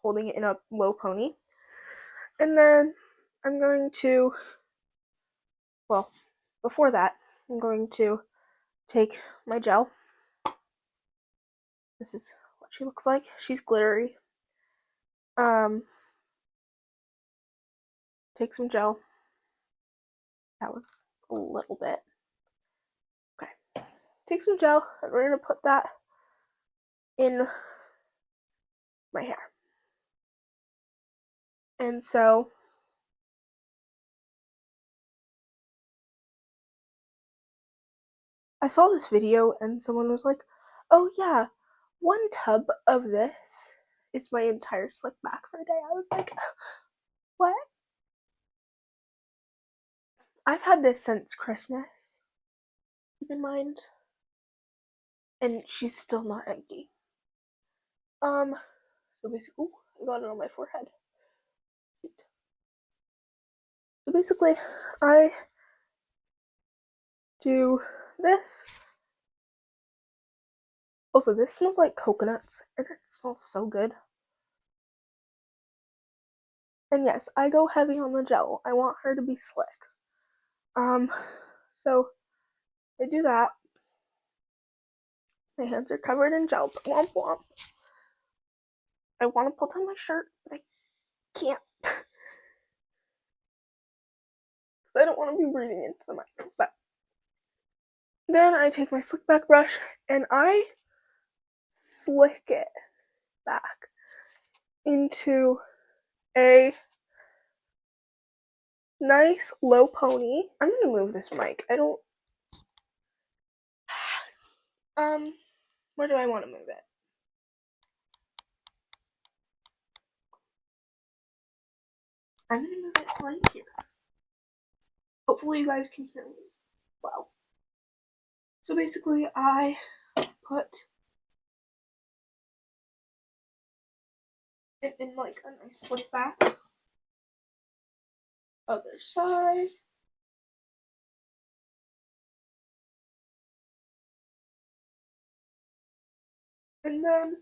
[SPEAKER 1] holding it in a low pony, and then I'm going to, well, before that, I'm going to take my gel. This is what she looks like. She's glittery. Take some gel. That was a little bit. Okay. Take some gel, and we're gonna put that in my hair. And so I saw this video and someone was like, oh yeah, 1 tub of this is my entire slick back for a day. I was like, what? I've had this since Christmas, keep in mind, and she's still not empty. So basically, ooh, I got it on my forehead. So basically, I do this. Also, this smells like coconuts, and it smells so good. And yes, I go heavy on the gel. I want her to be slick. So I do that. My hands are covered in gel, but womp womp. I want to pull down my shirt, but I can't. Because I don't want to be breathing into the mic. But then I take my slick back brush and I slick it back into a nice low pony. I'm gonna move this mic. I don't. Where do I want to move it? I'm gonna move it right here. Hopefully you guys can hear me well. So basically, I put it in like a nice slick back. Other side. And then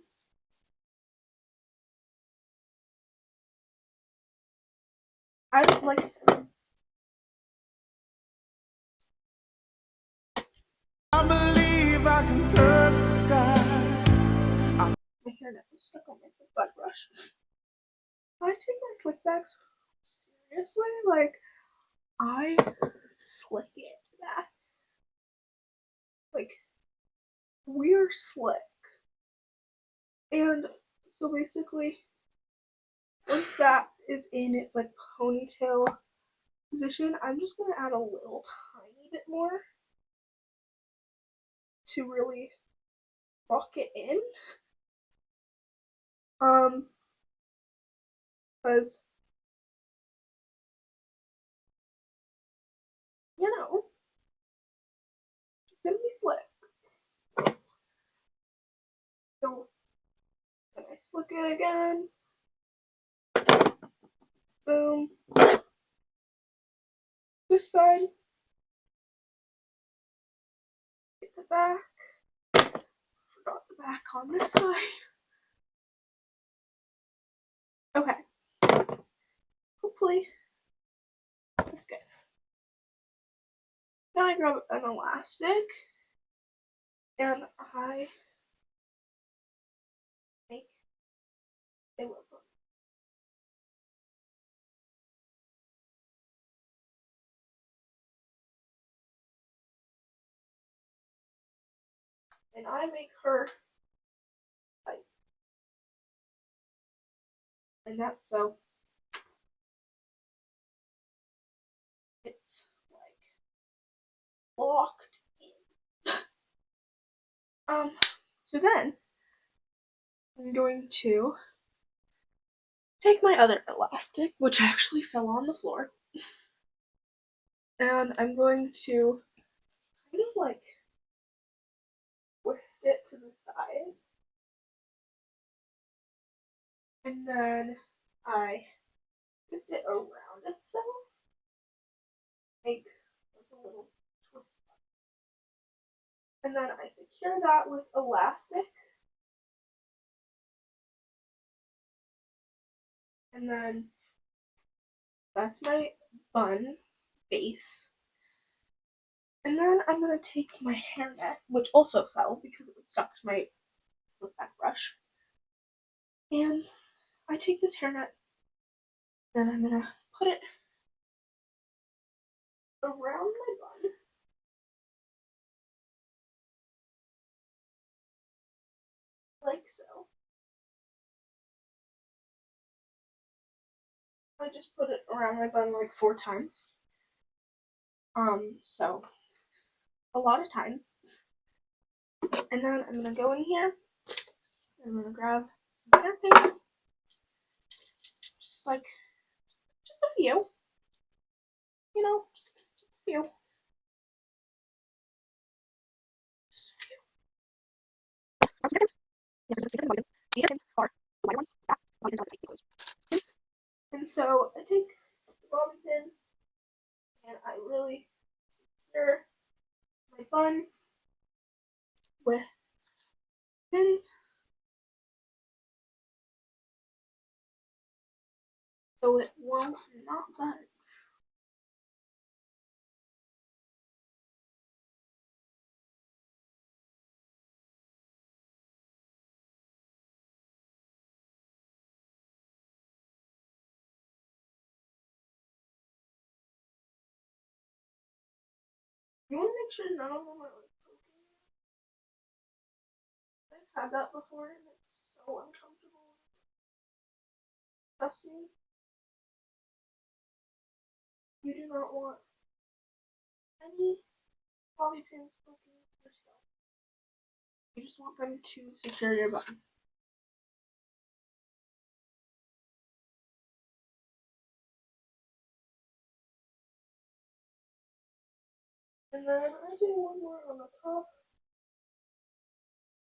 [SPEAKER 1] I would like. I believe I can touch the sky. My hairnet was stuck on my slick back brush. I take my slick backs seriously. Like, I slick it back. Like, we're slick. And so basically, once that is in its like ponytail position, I'm just gonna add a little tiny bit more to really lock it in. Because you know, it's gonna be slick. So then I slick it again. Boom. This side. Get the back. Forgot the back on this side. Okay. Hopefully that's good. Now I grab an elastic and I make a logo. And I make her tight. And that's so it's like locked in. So then I'm going to take my other elastic, which actually fell on the floor, and I'm going to kind of like twist it to the side, and then I twist it around itself, make like a little twist, and then I secure that with elastic, and then that's my bun base. And then I'm going to take my hairnet, which also fell because it was stuck to my slip back brush. And I take this hairnet and I'm going to put it around my bun. Like so. I just put it around my bun like 4 times. So a lot of times. And then I'm gonna go in here. I'm gonna grab some hairpins. Just a few. You know, just a few. Just a few. Yes, I'm gonna the hairpins are the white ones. That bobby pins are the close. And so I take the bobby pins and I really stir my bun with pins so it won't not budge. You want to make sure none of them are like poking. I've had that before and it's so uncomfortable. Trust me, you do not want any bobby pins poking yourself. You just want them to secure your bun. And then I do one more on the top.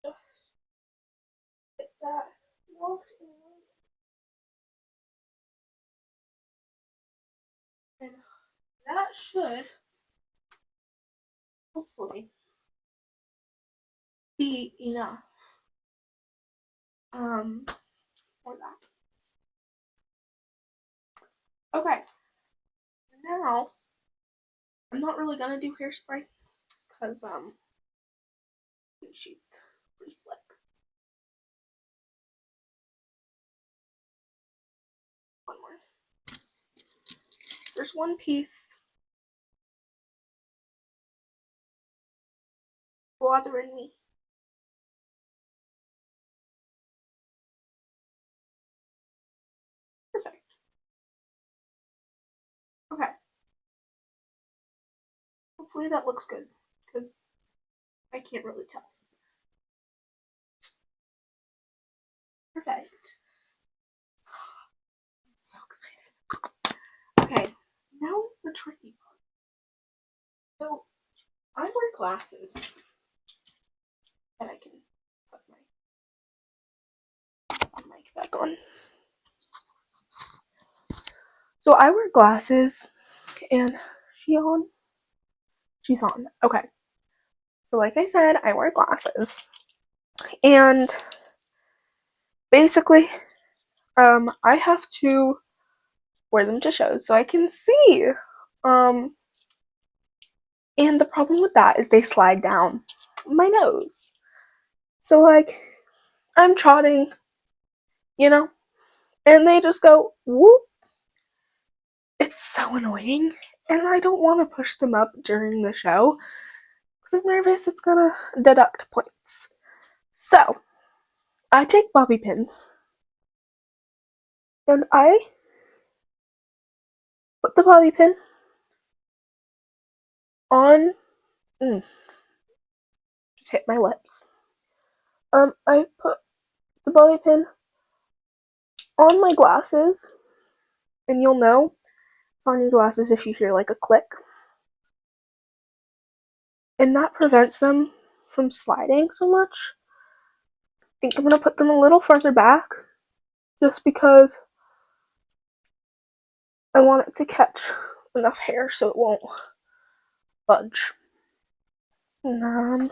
[SPEAKER 1] Just get that locked in. And that should hopefully be enough for that. Okay, now I'm not really gonna do hairspray because she's pretty slick. One more. There's one piece bothering me. Perfect. Okay. Hopefully that looks good because I can't really tell. Perfect. I'm so excited. Okay, now is the tricky part. So I wear glasses and I can put my mic back on. So I wear glasses and she's on. Okay. So like I said, I wear glasses. And basically, I have to wear them to shows so I can see. And the problem with that is they slide down my nose. So like I'm trotting, you know, and they just go whoop. It's so annoying. And I don't want to push them up during the show because I'm nervous it's gonna deduct points. So I take bobby pins and I put the bobby pin on. Just hit my lips. I put the bobby pin on my glasses, and you'll know it's on your glasses if you hear like a click. And that prevents them from sliding so much. I think I'm gonna put them a little further back just because I want it to catch enough hair so it won't budge. And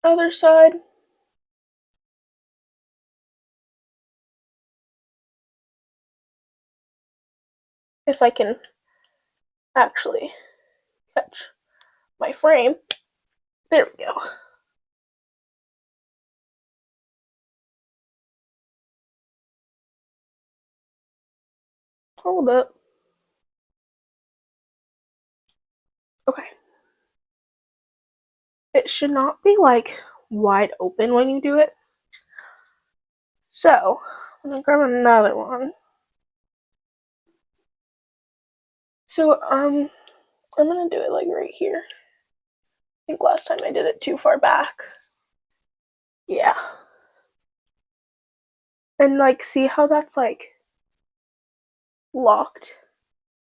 [SPEAKER 1] other side. If I can actually catch my frame. There we go. Hold up. Okay. It should not be like wide open when you do it. So, I'm gonna grab another one. So, I'm gonna do it like right here. I think last time I did it too far back. Yeah. And like, see how that's like locked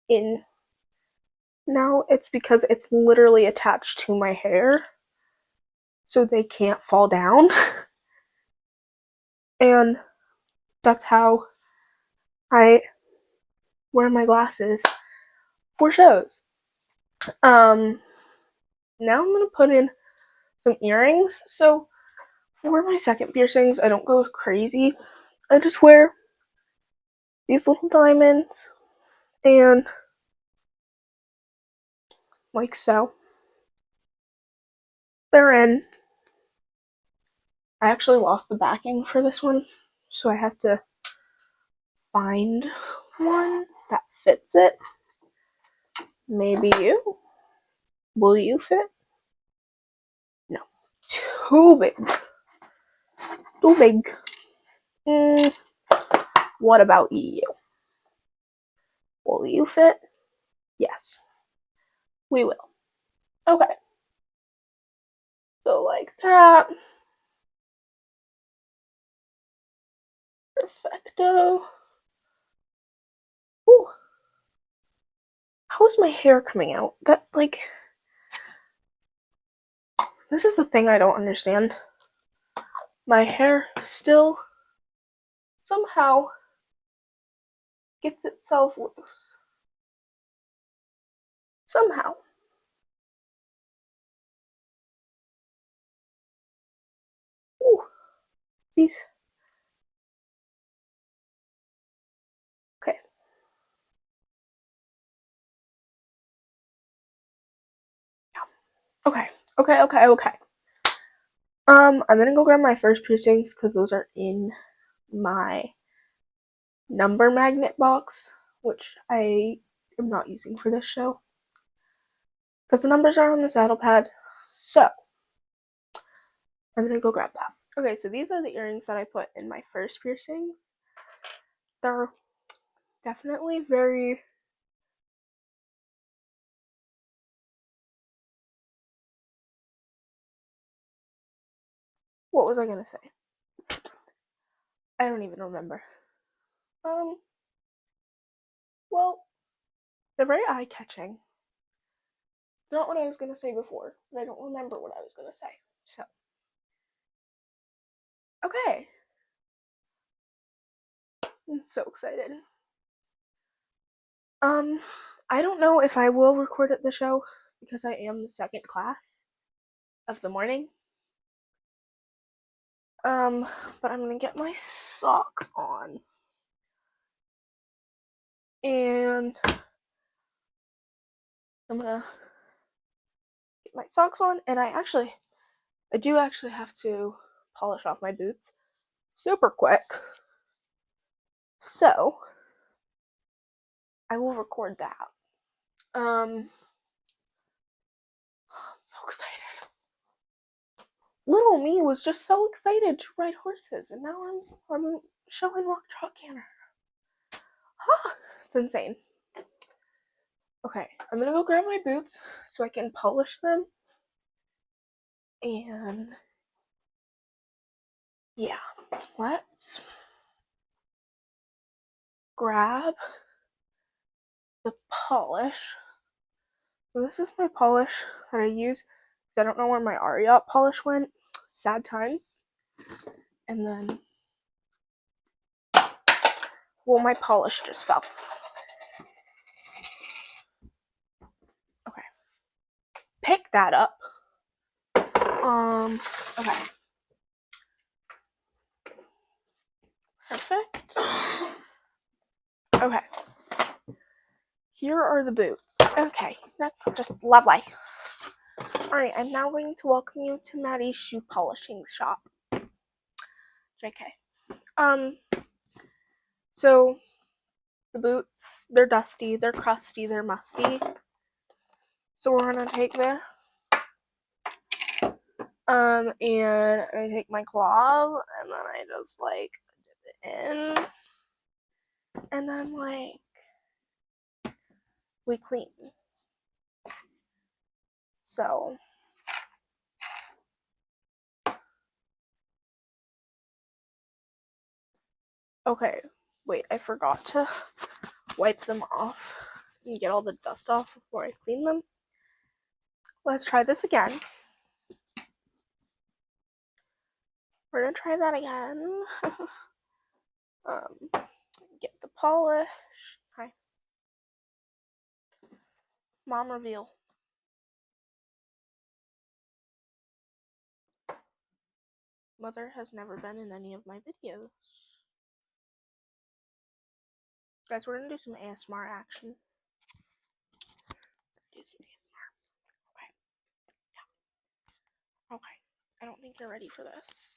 [SPEAKER 1] in? Now it's because it's literally attached to my hair, so they can't fall down. And that's how I wear my glasses for shows. Now I'm gonna put in some earrings. So for my second piercings, I don't go crazy. I just wear these little diamonds and like so. They're in. I actually lost the backing for this one, so I have to find one that fits it. Maybe you? Will you fit? No. Too big. Too big. What about you? Will you fit? Yes. We will. Okay. So like that. Perfecto. Ooh. How is my hair coming out? That, like, this is the thing I don't understand. My hair still somehow gets itself loose. Somehow. Ooh. These. Okay. Yeah. Okay. I'm gonna go grab my first piercings because those are in my number magnet box, which I am not using for this show because the numbers are on the saddle pad. So I'm gonna go grab that. Okay, so these are the earrings that I put in my first piercings. They're definitely very what was I gonna say? I don't even remember. Well, they're very eye-catching. It's not what I was gonna say before, but I don't remember what I was gonna say. So, okay. I'm so excited. I don't know if I will record at the show because I am the second class of the morning. But I'm gonna get my socks on. And I'm gonna get my socks on, and I do actually have to polish off my boots super quick. So I will record that. I'm so excited. Little me was just so excited to ride horses, and now I'm showing rock chalk canter. It's insane. Okay, I'm gonna go grab my boots so I can polish them. And yeah, let's grab the polish. So this is my polish that I use. I don't know where my Ariat polish went. Sad times. And then, well, my polish just fell. Okay. Pick that up. Okay. Perfect. Okay. Here are the boots. Okay, that's just lovely. Alright, I'm now going to welcome you to Maddie's shoe polishing shop. JK. So the boots, they're dusty, they're crusty, they're musty. So we're gonna take this. And I take my glove and then I just like dip it in. And then like we clean. So okay, wait, I forgot to wipe them off and get all the dust off before I clean them. Let's try this again. We're gonna try that again. Get the polish. Hi. Mom reveal. Mother has never been in any of my videos. Guys, we're gonna do some ASMR action. Do some ASMR. Okay. Yeah. Okay. I don't think they're ready for this.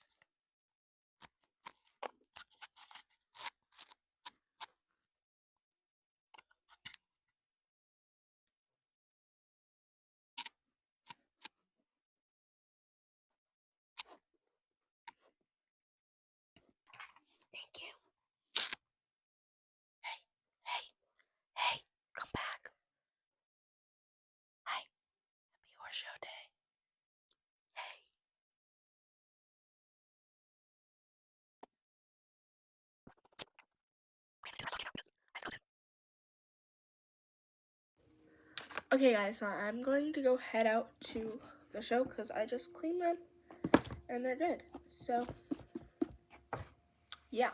[SPEAKER 1] Thank you. Hey, come back. Hi, happy horse show day. Hey. Okay guys, so I'm going to go head out to the show because I just cleaned them and they're good. So, yeah.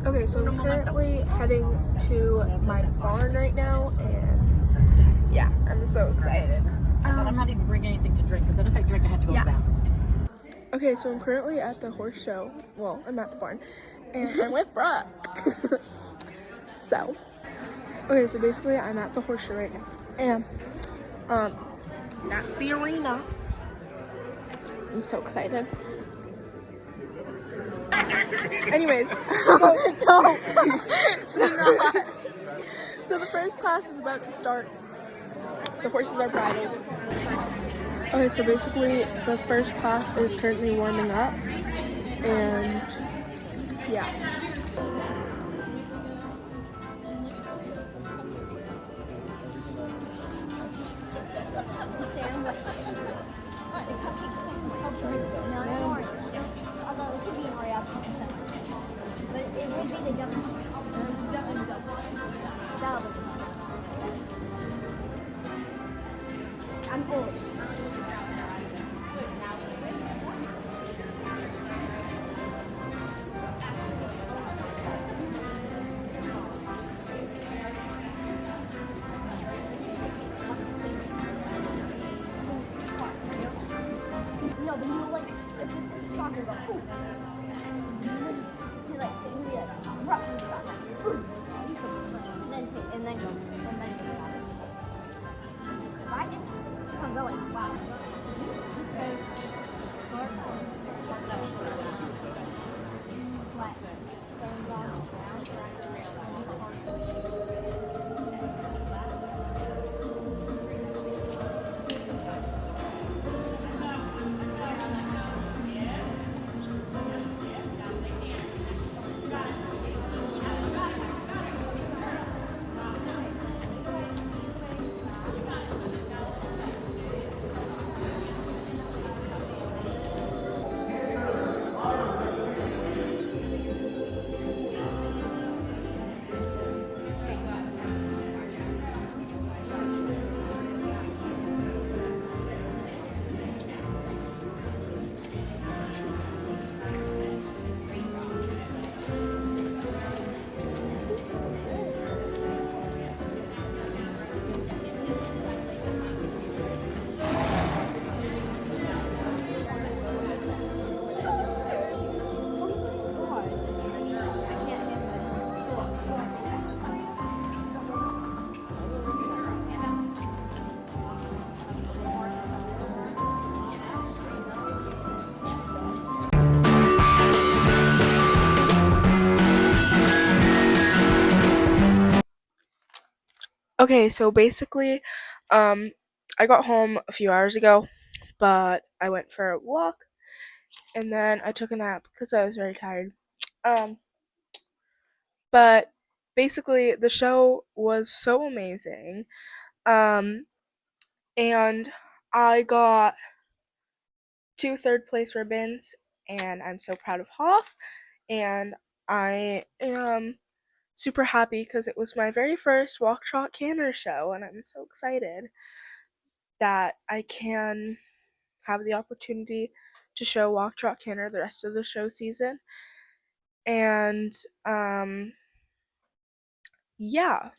[SPEAKER 1] Okay, so I'm currently heading to my barn right now, and yeah, I'm so excited.
[SPEAKER 2] I'm not even bringing anything to drink, because then if I drink, I have to go to the bathroom.
[SPEAKER 1] Okay, so I'm currently at the horse show. Well, I'm at the barn, and I'm with Brooke. Okay, so basically I'm at the horse show right now, and that's the arena. I'm so excited. Anyways, so the first class is about to start. The horses are bridled. Okay, so basically the first class is currently warming up, and yeah.
[SPEAKER 3] I'm old. No, but you like soccer go. You like rough and stuff. And then go. I just I'm going. Wow.
[SPEAKER 1] Okay, so basically, I got home a few hours ago, but I went for a walk and then I took a nap because I was very tired. Um, but basically, the show was so amazing. Um, and I got two third place ribbons, and I'm so proud of Hoff. And I am super happy because it was my very first Walk Trot Canner show, and I'm so excited that I can have the opportunity to show Walk Trot Canner the rest of the show season. And yeah,